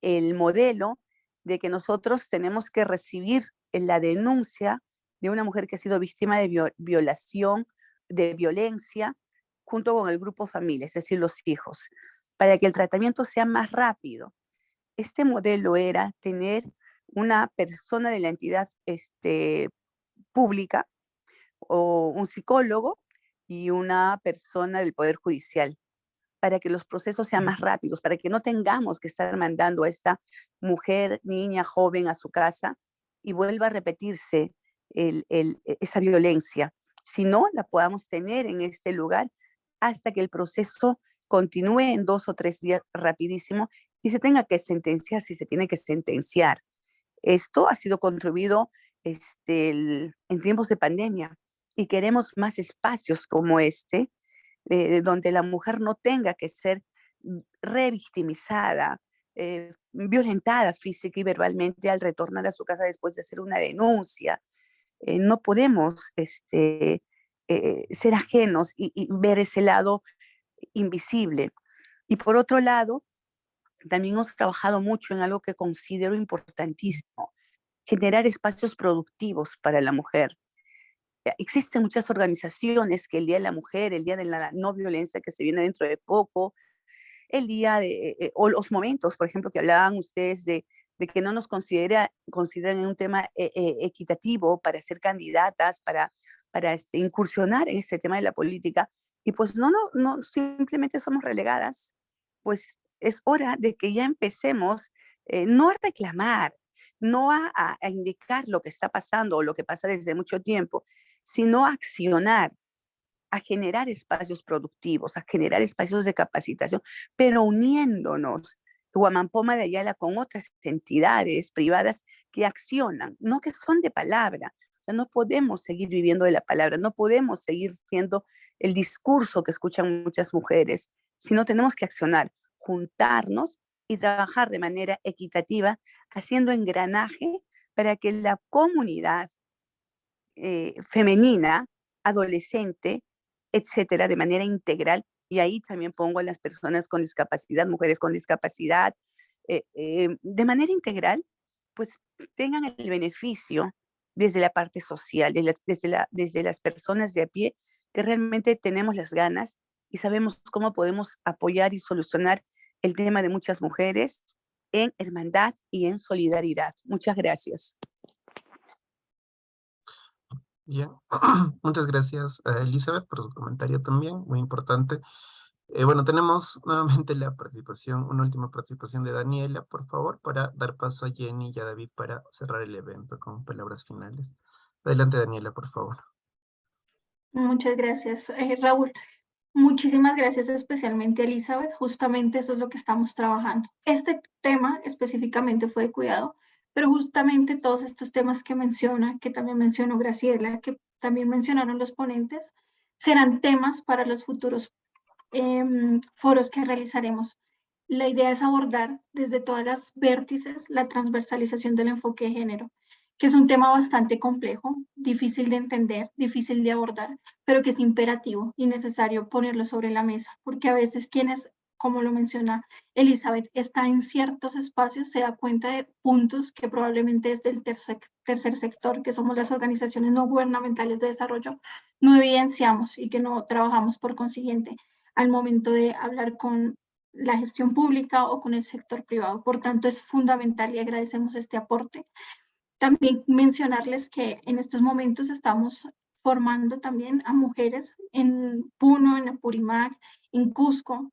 el modelo de que nosotros tenemos que recibir la denuncia de una mujer que ha sido víctima de violación, de violencia, junto con el grupo familia, es decir, los hijos, para que el tratamiento sea más rápido. Este modelo era tener una persona de la entidad pública o un psicólogo y una persona del Poder Judicial, para que los procesos sean más rápidos, para que no tengamos que estar mandando a esta mujer, niña, joven a su casa y vuelva a repetirse esa violencia, sino la podamos tener en este lugar hasta que el proceso continúe en 2 o 3 días rapidísimo y se tenga que sentenciar si se tiene que sentenciar. Esto ha sido contribuido en tiempos de pandemia y queremos más espacios como donde la mujer no tenga que ser revictimizada, violentada física y verbalmente al retornar a su casa después de hacer una denuncia. No podemos ser ajenos y ver ese lado invisible. Y por otro lado, también hemos trabajado mucho en algo que considero importantísimo, generar espacios productivos para la mujer. Existen muchas organizaciones que el Día de la Mujer, el Día de la No Violencia que se viene dentro de poco, el día o los momentos, por ejemplo, que hablaban ustedes de que no nos consideran un tema equitativo para ser candidatas, para incursionar en este tema de la política, y pues no, simplemente somos relegadas, pues es hora de que ya empecemos no a reclamar, no a indicar lo que está pasando o lo que pasa desde mucho tiempo, sino a accionar, a generar espacios productivos, a generar espacios de capacitación, pero uniéndonos Huamampoma de Ayala con otras entidades privadas que accionan, no que son de palabra. O sea, no podemos seguir viviendo de la palabra, no podemos seguir siendo el discurso que escuchan muchas mujeres, sino tenemos que accionar, juntarnos y trabajar de manera equitativa, haciendo engranaje para que la comunidad femenina, adolescente, etcétera, de manera integral, y ahí también pongo a las personas con discapacidad, mujeres con discapacidad, de manera integral, pues tengan el beneficio desde la parte social, desde las personas de a pie, que realmente tenemos las ganas y sabemos cómo podemos apoyar y solucionar el tema de muchas mujeres en hermandad y en solidaridad. Muchas gracias. Bien, muchas gracias a Elizabeth por su comentario también, muy importante. Bueno, tenemos nuevamente la participación, una última participación de Daniela, por favor, para dar paso a Jenny y a David para cerrar el evento con palabras finales. Adelante, Daniela, por favor. Muchas gracias, Raúl. Muchísimas gracias especialmente a Elizabeth. Justamente eso es lo que estamos trabajando. Este tema específicamente fue de cuidado, pero justamente todos estos temas que menciona, que también mencionó Graciela, que también mencionaron los ponentes, serán temas para los futuros foros que realizaremos. La idea es abordar desde todas las vértices la transversalización del enfoque de género, que es un tema bastante complejo, difícil de entender, difícil de abordar, pero que es imperativo y necesario ponerlo sobre la mesa, porque a veces quienes como lo menciona Elizabeth, está en ciertos espacios, se da cuenta de puntos que probablemente desde el tercer sector, que somos las organizaciones no gubernamentales de desarrollo, no evidenciamos y que no trabajamos por consiguiente al momento de hablar con la gestión pública o con el sector privado. Por tanto, es fundamental y agradecemos este aporte. También mencionarles que en estos momentos estamos formando también a mujeres en Puno, en Apurímac, en Cusco,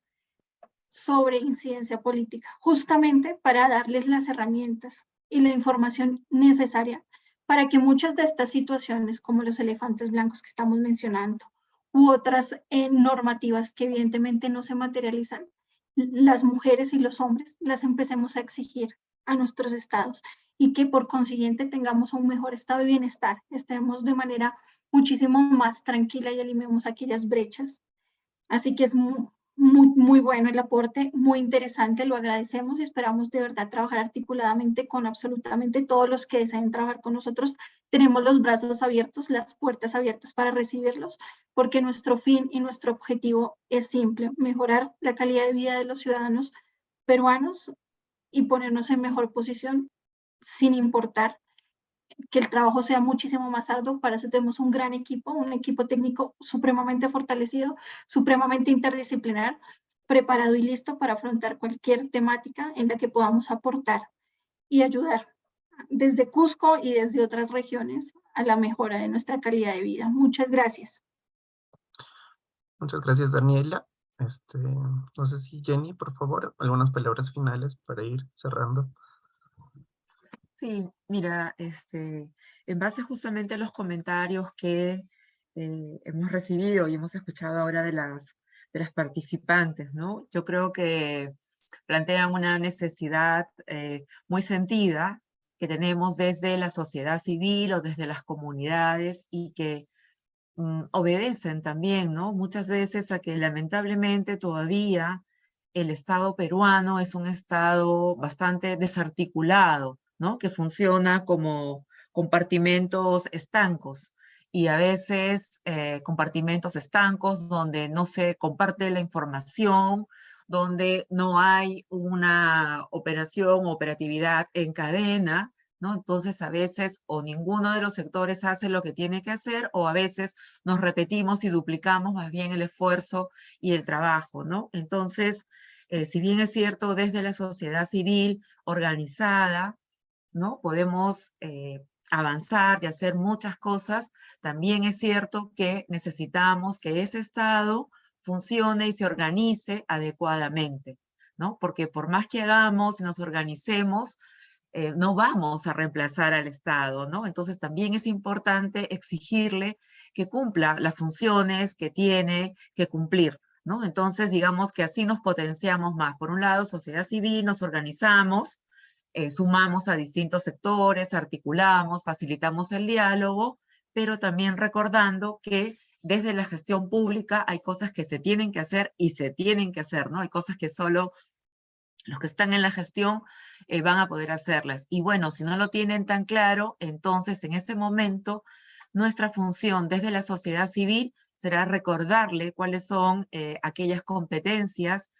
sobre incidencia política, justamente para darles las herramientas y la información necesaria para que muchas de estas situaciones, como los elefantes blancos que estamos mencionando, u otras normativas que evidentemente no se materializan, las mujeres y los hombres las empecemos a exigir a nuestros estados y que por consiguiente tengamos un mejor estado de bienestar, estemos de manera muchísimo más tranquila y eliminemos aquellas brechas. Así que es muy bueno el aporte, muy interesante, lo agradecemos y esperamos de verdad trabajar articuladamente con absolutamente todos los que deseen trabajar con nosotros. Tenemos los brazos abiertos, las puertas abiertas para recibirlos, porque nuestro fin y nuestro objetivo es simple: mejorar la calidad de vida de los ciudadanos peruanos y ponernos en mejor posición sin importar que el trabajo sea muchísimo más arduo. Para eso tenemos un gran equipo, un equipo técnico supremamente fortalecido, supremamente interdisciplinar, preparado y listo para afrontar cualquier temática en la que podamos aportar y ayudar desde Cusco y desde otras regiones a la mejora de nuestra calidad de vida. Muchas gracias. Muchas gracias, Daniela. No sé si Jenny, por favor, algunas palabras finales para ir cerrando. Sí, mira, en base justamente a los comentarios que hemos recibido y hemos escuchado ahora de las participantes, ¿no? Yo creo que plantean una necesidad muy sentida que tenemos desde la sociedad civil o desde las comunidades y que obedecen también, ¿no? Muchas veces a que lamentablemente todavía el Estado peruano es un Estado bastante desarticulado, ¿no? Que funciona como compartimentos estancos y a veces compartimentos estancos donde no se comparte la información, donde no hay una operación o operatividad en cadena, ¿no? Entonces a veces o ninguno de los sectores hace lo que tiene que hacer o a veces nos repetimos y duplicamos más bien el esfuerzo y el trabajo, ¿no? Entonces, si bien es cierto desde la sociedad civil organizada, ¿no? Podemos avanzar y hacer muchas cosas, también es cierto que necesitamos que ese Estado funcione y se organice adecuadamente, ¿no? Porque por más que hagamos y nos organicemos, no vamos a reemplazar al Estado, ¿no? Entonces también es importante exigirle que cumpla las funciones que tiene que cumplir, ¿no? Entonces digamos que así nos potenciamos más. Por un lado, sociedad civil, nos organizamos, sumamos a distintos sectores, articulamos, facilitamos el diálogo, pero también recordando que desde la gestión pública hay cosas que se tienen que hacer y se tienen que hacer, ¿no? Hay cosas que solo los que están en la gestión van a poder hacerlas. Y bueno, si no lo tienen tan claro, entonces en ese momento nuestra función desde la sociedad civil será recordarle cuáles son aquellas competencias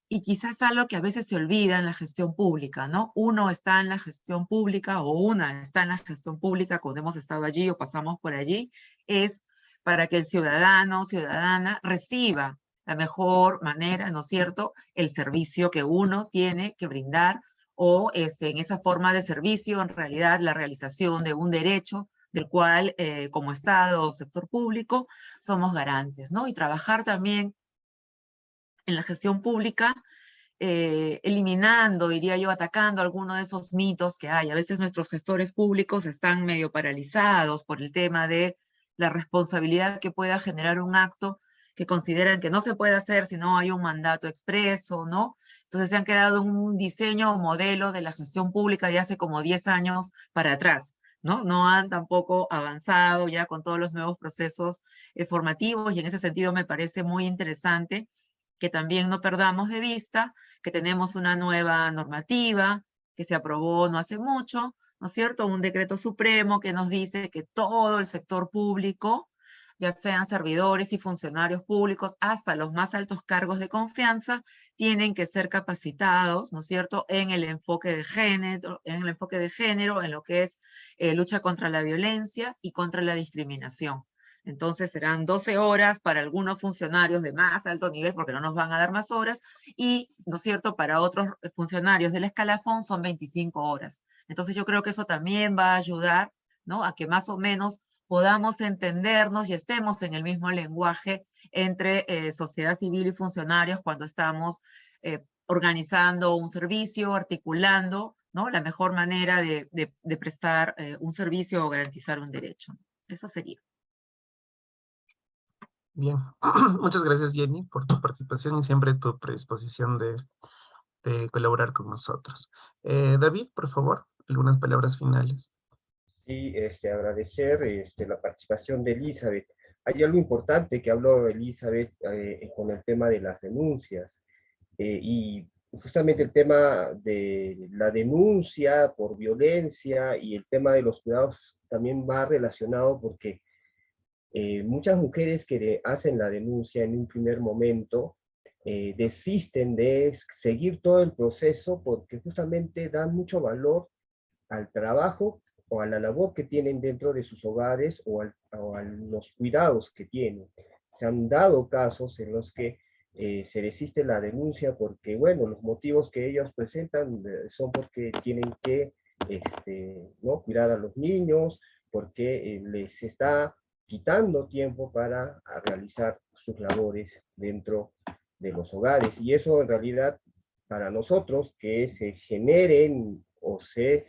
y quizás algo que a veces se olvida en la gestión pública, ¿no? Uno está en la gestión pública o una está en la gestión pública cuando hemos estado allí o pasamos por allí, es para que el ciudadano o ciudadana reciba la mejor manera, ¿no es cierto?, el servicio que uno tiene que brindar o en esa forma de servicio, en realidad la realización de un derecho del cual como Estado o sector público somos garantes, ¿no? Y trabajar también en la gestión pública, eliminando, diría yo, atacando algunos de esos mitos que hay. A veces nuestros gestores públicos están medio paralizados por el tema de la responsabilidad que pueda generar un acto que consideran que no se puede hacer si no hay un mandato expreso, ¿no? Entonces se han quedado en un diseño o modelo de la gestión pública de hace como 10 años para atrás, ¿no? No han tampoco avanzado ya con todos los nuevos procesos formativos y en ese sentido me parece muy interesante que también no perdamos de vista que tenemos una nueva normativa que se aprobó no hace mucho, ¿no es cierto? Un decreto supremo que nos dice que todo el sector público ya sean servidores y funcionarios públicos hasta los más altos cargos de confianza, tienen que ser capacitados, ¿no es cierto?, en el enfoque de género, en lo que es lucha contra la violencia y contra la discriminación. Entonces serán 12 horas para algunos funcionarios de más alto nivel, porque no nos van a dar más horas, y, ¿no es cierto?, para otros funcionarios del escalafón son 25 horas. Entonces yo creo que eso también va a ayudar, ¿no?, a que más o menos podamos entendernos y estemos en el mismo lenguaje entre sociedad civil y funcionarios cuando estamos organizando un servicio, articulando, ¿no?, la mejor manera de prestar un servicio o garantizar un derecho. Eso sería. Bien, muchas gracias Jenny por tu participación y siempre tu predisposición de colaborar con nosotros. David, por favor, algunas palabras finales. Y agradecer la participación de Elizabeth. Hay algo importante que habló Elizabeth con el tema de las denuncias. Y justamente el tema de la denuncia por violencia y el tema de los cuidados también va relacionado porque muchas mujeres que hacen la denuncia en un primer momento desisten de seguir todo el proceso porque justamente dan mucho valor al trabajo o a la labor que tienen dentro de sus hogares o a los cuidados que tienen. Se han dado casos en los que se desiste la denuncia porque, bueno, los motivos que ellos presentan son porque tienen que ¿no?, cuidar a los niños, porque les está quitando tiempo para realizar sus labores dentro de los hogares. Y eso en realidad, para nosotros, que se generen o se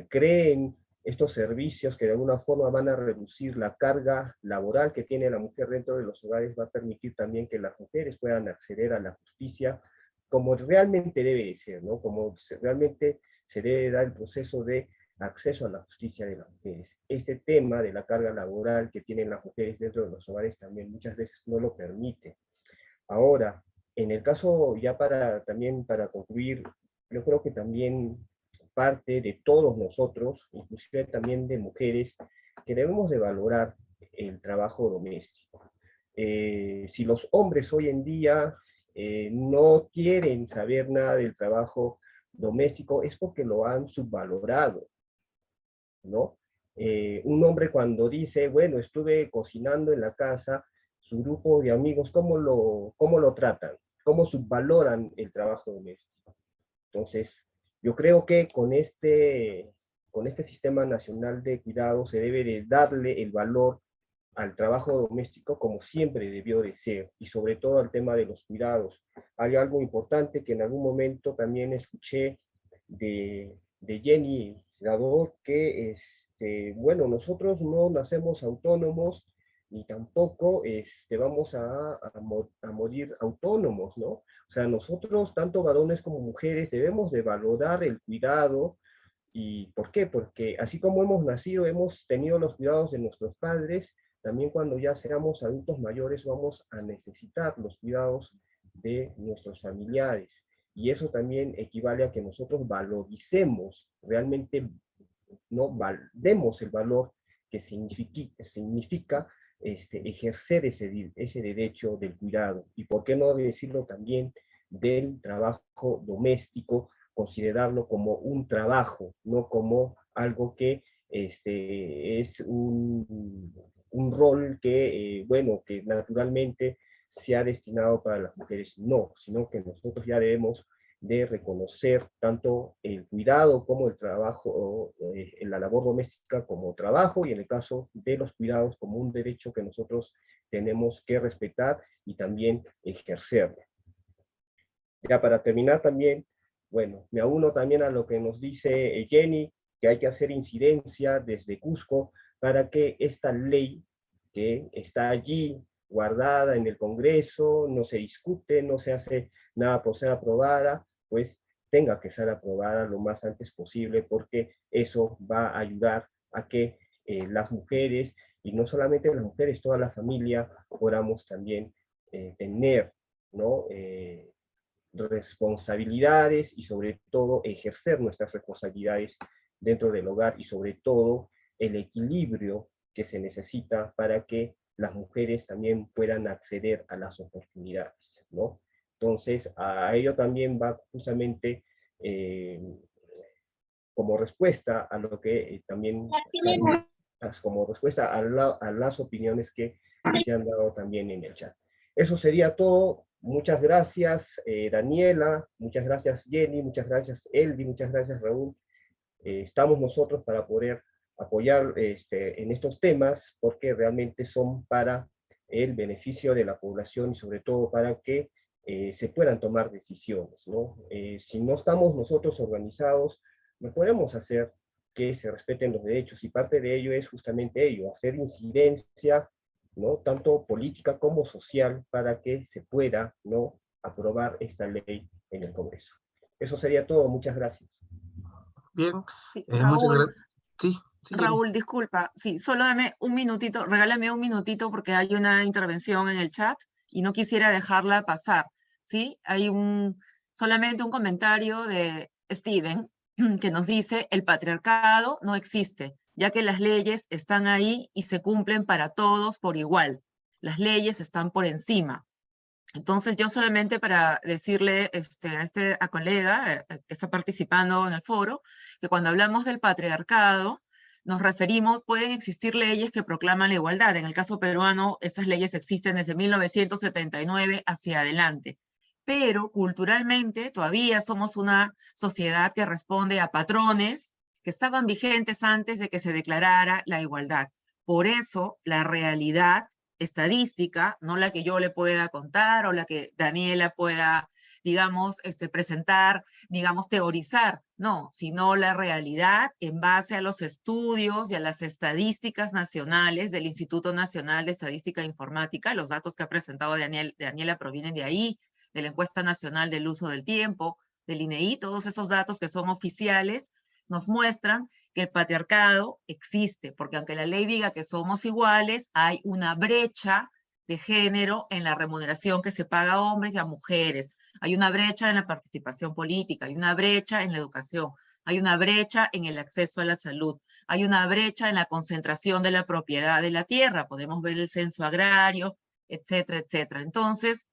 creen estos servicios que de alguna forma van a reducir la carga laboral que tiene la mujer dentro de los hogares, va a permitir también que las mujeres puedan acceder a la justicia como realmente debe de ser, ¿no? Como realmente se debe dar el proceso de acceso a la justicia de las mujeres. Este tema de la carga laboral que tienen las mujeres dentro de los hogares también muchas veces no lo permite. Ahora, en el caso, ya también para concluir, yo creo que también parte de todos nosotros, inclusive también de mujeres, que debemos de valorar el trabajo doméstico. Si los hombres hoy en día no quieren saber nada del trabajo doméstico, es porque lo han subvalorado, ¿no? Un hombre cuando dice, bueno, estuve cocinando en la casa, su grupo de amigos, ¿cómo lo tratan? ¿Cómo subvaloran el trabajo doméstico? Entonces, yo creo que con este Sistema Nacional de Cuidado se debe de darle el valor al trabajo doméstico como siempre debió de ser, y sobre todo al tema de los cuidados. Hay algo importante que en algún momento también escuché de Jenny Gadot, que bueno, nosotros no nacemos autónomos, ni tampoco vamos a morir autónomos, ¿no? O sea, nosotros, tanto varones como mujeres, debemos de valorar el cuidado. ¿Y por qué? Porque así como hemos nacido, hemos tenido los cuidados de nuestros padres, también cuando ya seamos adultos mayores vamos a necesitar los cuidados de nuestros familiares. Y eso también equivale a que nosotros valoricemos, realmente no demos el valor que significa ejercer ese derecho del cuidado. Y por qué no decirlo también del trabajo doméstico, considerarlo como un trabajo, no como algo que es un rol que, bueno, que naturalmente se ha destinado para las mujeres. No, sino que nosotros ya debemos de reconocer tanto el cuidado como el trabajo, en la labor doméstica como trabajo, y en el caso de los cuidados como un derecho que nosotros tenemos que respetar y también ejercerlo. Ya para terminar también, bueno, me auno también a lo que nos dice Jenny, que hay que hacer incidencia desde Cusco para que esta ley que está allí guardada en el Congreso, no se discute, no se hace nada por ser aprobada, pues tenga que ser aprobada lo más antes posible, porque eso va a ayudar a que las mujeres, y no solamente las mujeres, toda la familia, podamos también tener, ¿no?, responsabilidades y sobre todo ejercer nuestras responsabilidades dentro del hogar, y sobre todo el equilibrio que se necesita para que las mujeres también puedan acceder a las oportunidades, ¿no? Entonces, a ello también va justamente como respuesta a lo que también, como respuesta a las opiniones que se han dado también en el chat. Eso sería todo. Muchas gracias, Daniela, muchas gracias, Jenny, muchas gracias, Eldi, muchas gracias, Raúl. Estamos nosotros para poder apoyar en estos temas, porque realmente son para el beneficio de la población y sobre todo para que se puedan tomar decisiones, ¿no? Si no estamos nosotros organizados, no podemos hacer que se respeten los derechos, y parte de ello es justamente ello, hacer incidencia, ¿no? Tanto política como social, para que se pueda, ¿no?, aprobar esta ley en el Congreso. Eso sería todo. Muchas gracias. Bien, Sí, muchas Raúl, gracias. Sí, sí, Jenny. Raúl, disculpa, sí, solo dame un minutito, regálame un minutito porque hay una intervención en el chat y no quisiera dejarla pasar, ¿sí? Hay solamente un comentario de Steven que nos dice: el patriarcado no existe, ya que las leyes están ahí y se cumplen para todos por igual. Las leyes están por encima. Entonces, yo solamente para decirle a colega que está participando en el foro, que cuando hablamos del patriarcado, nos referimos, pueden existir leyes que proclaman la igualdad. En el caso peruano, esas leyes existen desde 1979 hacia adelante. Pero culturalmente todavía somos una sociedad que responde a patrones que estaban vigentes antes de que se declarara la igualdad. Por eso, la realidad estadística, no la que yo le pueda contar o la que Daniela pueda, digamos, presentar, digamos, teorizar, no, sino la realidad en base a los estudios y a las estadísticas nacionales del Instituto Nacional de Estadística e Informática. Los datos que ha presentado Daniela provienen de ahí, de la Encuesta Nacional del Uso del Tiempo, del INEI. Todos esos datos que son oficiales nos muestran que el patriarcado existe, porque aunque la ley diga que somos iguales, hay una brecha de género en la remuneración que se paga a hombres y a mujeres. Hay una brecha en la participación política, hay una brecha en la educación, hay una brecha en el acceso a la salud, hay una brecha en la concentración de la propiedad de la tierra. Podemos ver el censo agrario, etcétera, etcétera. Entonces,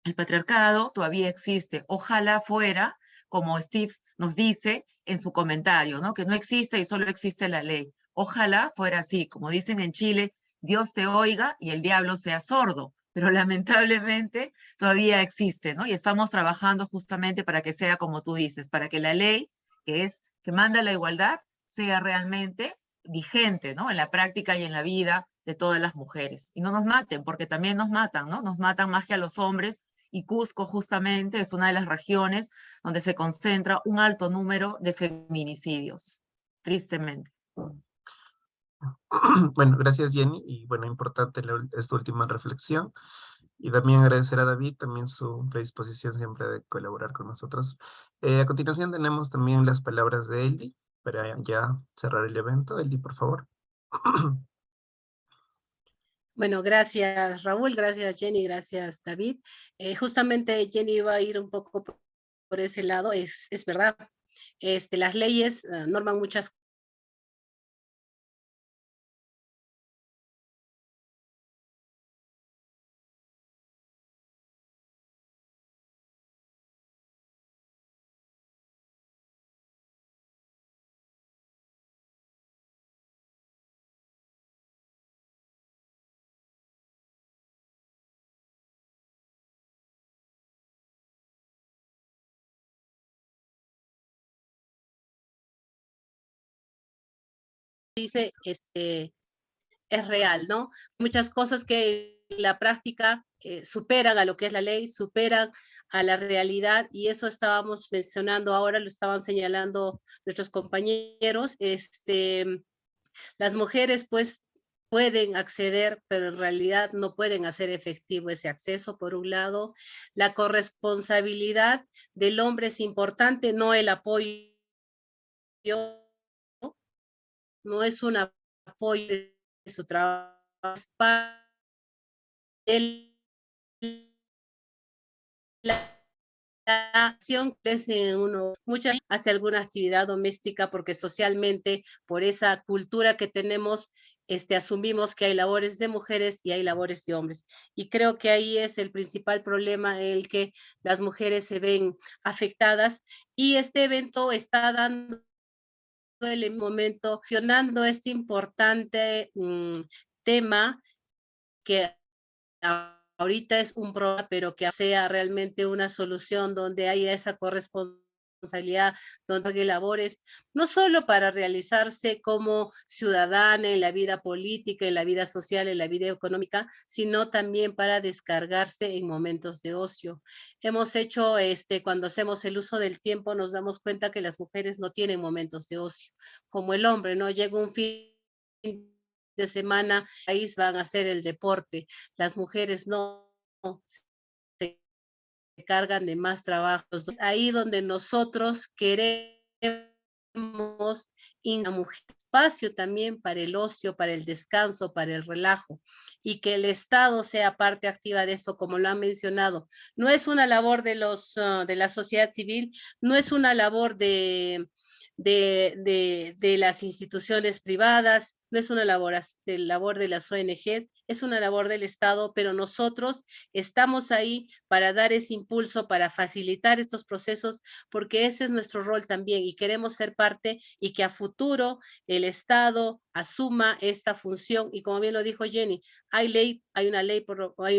el patriarcado todavía existe. Ojalá fuera, como Steve nos dice en su comentario, ¿no?, que no existe y solo existe la ley. Ojalá fuera así. Como dicen en Chile, Dios te oiga y el diablo sea sordo. Pero lamentablemente todavía existe, ¿no? Y estamos trabajando justamente para que sea como tú dices, para que la ley, que manda la igualdad, sea realmente vigente, ¿no?, en la práctica y en la vida de todas las mujeres. Y no nos maten, porque también nos matan, ¿no? Nos matan más que a los hombres. Y Cusco justamente es una de las regiones donde se concentra un alto número de feminicidios, tristemente. Bueno, gracias, Jenny, y bueno, importante esta última reflexión. Y también agradecer a David también su predisposición siempre de colaborar con nosotros. A continuación tenemos también las palabras de Eldi para ya cerrar el evento. Eldi, por favor. Bueno, gracias Raúl, gracias Jenny, gracias David. Justamente Jenny iba a ir un poco por ese lado, es verdad. Las leyes norman muchas dice, es real, ¿no? Muchas cosas que en la práctica superan a lo que es la ley, superan a la realidad, y eso estábamos mencionando ahora, lo estaban señalando nuestros compañeros. Las mujeres pues pueden acceder, pero en realidad no pueden hacer efectivo ese acceso, por un lado. La corresponsabilidad del hombre es importante, no el apoyo, no es un apoyo de su trabajo, es para la acción crece uno muchas hace alguna actividad doméstica, porque socialmente, por esa cultura que tenemos, asumimos que hay labores de mujeres y hay labores de hombres. Y creo que ahí es el principal problema en el que las mujeres se ven afectadas, y este evento está dando el momento, gestionando este importante tema que ahorita es un problema, pero que sea realmente una solución donde haya esa corresponsabilidad, donde haga labores, no solo para realizarse como ciudadana en la vida política, en la vida social, en la vida económica, sino también para descargarse en momentos de ocio. Hemos hecho, cuando hacemos el uso del tiempo, nos damos cuenta que las mujeres no tienen momentos de ocio, como el hombre, ¿no? Llega un fin de semana, ahí van a hacer el deporte, las mujeres no se cargan de más trabajos. Ahí donde nosotros queremos una mujer, espacio también para el ocio, para el descanso, para el relajo, y que el Estado sea parte activa de eso, como lo han mencionado. No es una labor de la sociedad civil, no es una labor de las instituciones privadas, no es una labor de las ONGs, es una labor del Estado, pero nosotros estamos ahí para dar ese impulso, para facilitar estos procesos, porque ese es nuestro rol también, y queremos ser parte, y que a futuro el Estado asuma esta función. Y como bien lo dijo Jenny, hay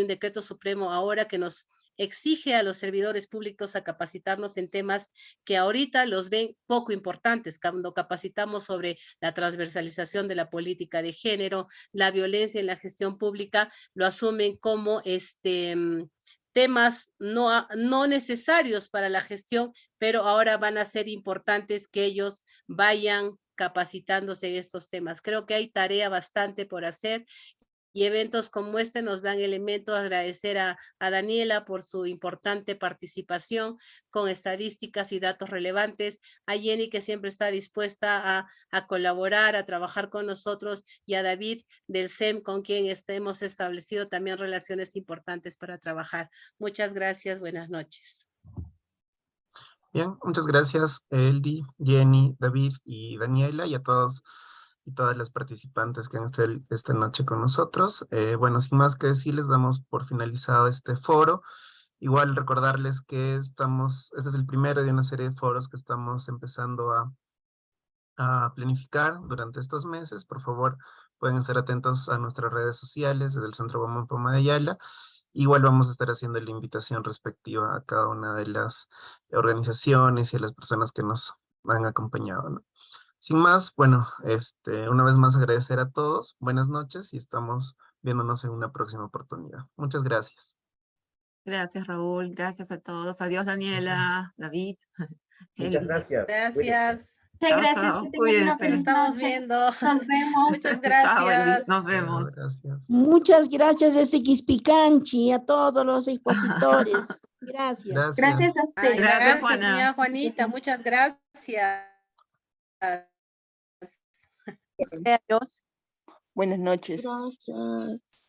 un decreto supremo ahora que nos exige a los servidores públicos a capacitarnos en temas que ahorita los ven poco importantes. Cuando capacitamos sobre la transversalización de la política de género, la violencia en la gestión pública, lo asumen como temas no necesarios para la gestión, pero ahora van a ser importantes que ellos vayan capacitándose en estos temas. Creo que hay tarea bastante por hacer, y eventos como este nos dan elementos. Agradecer a Daniela por su importante participación con estadísticas y datos relevantes, a Jenny, que siempre está dispuesta a colaborar, a trabajar con nosotros, y a David del CEM, con quien hemos establecido también relaciones importantes para trabajar. Muchas gracias, buenas noches. Bien, muchas gracias, Eldi, Jenny, David y Daniela, y a todos y todas las participantes que han estado esta noche con nosotros. Bueno, sin más que decir, les damos por finalizado este foro. Igual recordarles que este es el primero de una serie de foros que estamos empezando a planificar durante estos meses. Por favor, pueden estar atentos a nuestras redes sociales desde el Centro Guamán Poma de Ayala. Igual vamos a estar haciendo la invitación respectiva a cada una de las organizaciones y a las personas que nos han acompañado, ¿no? Sin más, bueno, una vez más agradecer a todos. Buenas noches y estamos viéndonos en una próxima oportunidad. Muchas gracias. Gracias, Raúl. Gracias a todos. Adiós, Daniela, David. Muchas Eli. gracias. Gracias. Muchas Chao, gracias, chao. que tengan una Cuídense. feliz Nos estamos noche. viendo. Nos vemos. Muchas Chao, Eli. gracias. Nos vemos. Gracias. Muchas gracias, Quispicanchi, a todos los expositores. Gracias. Gracias a ustedes. Gracias, Gracias, Juana. señora Juanita. Muchas gracias. Adiós. Buenas noches. Gracias.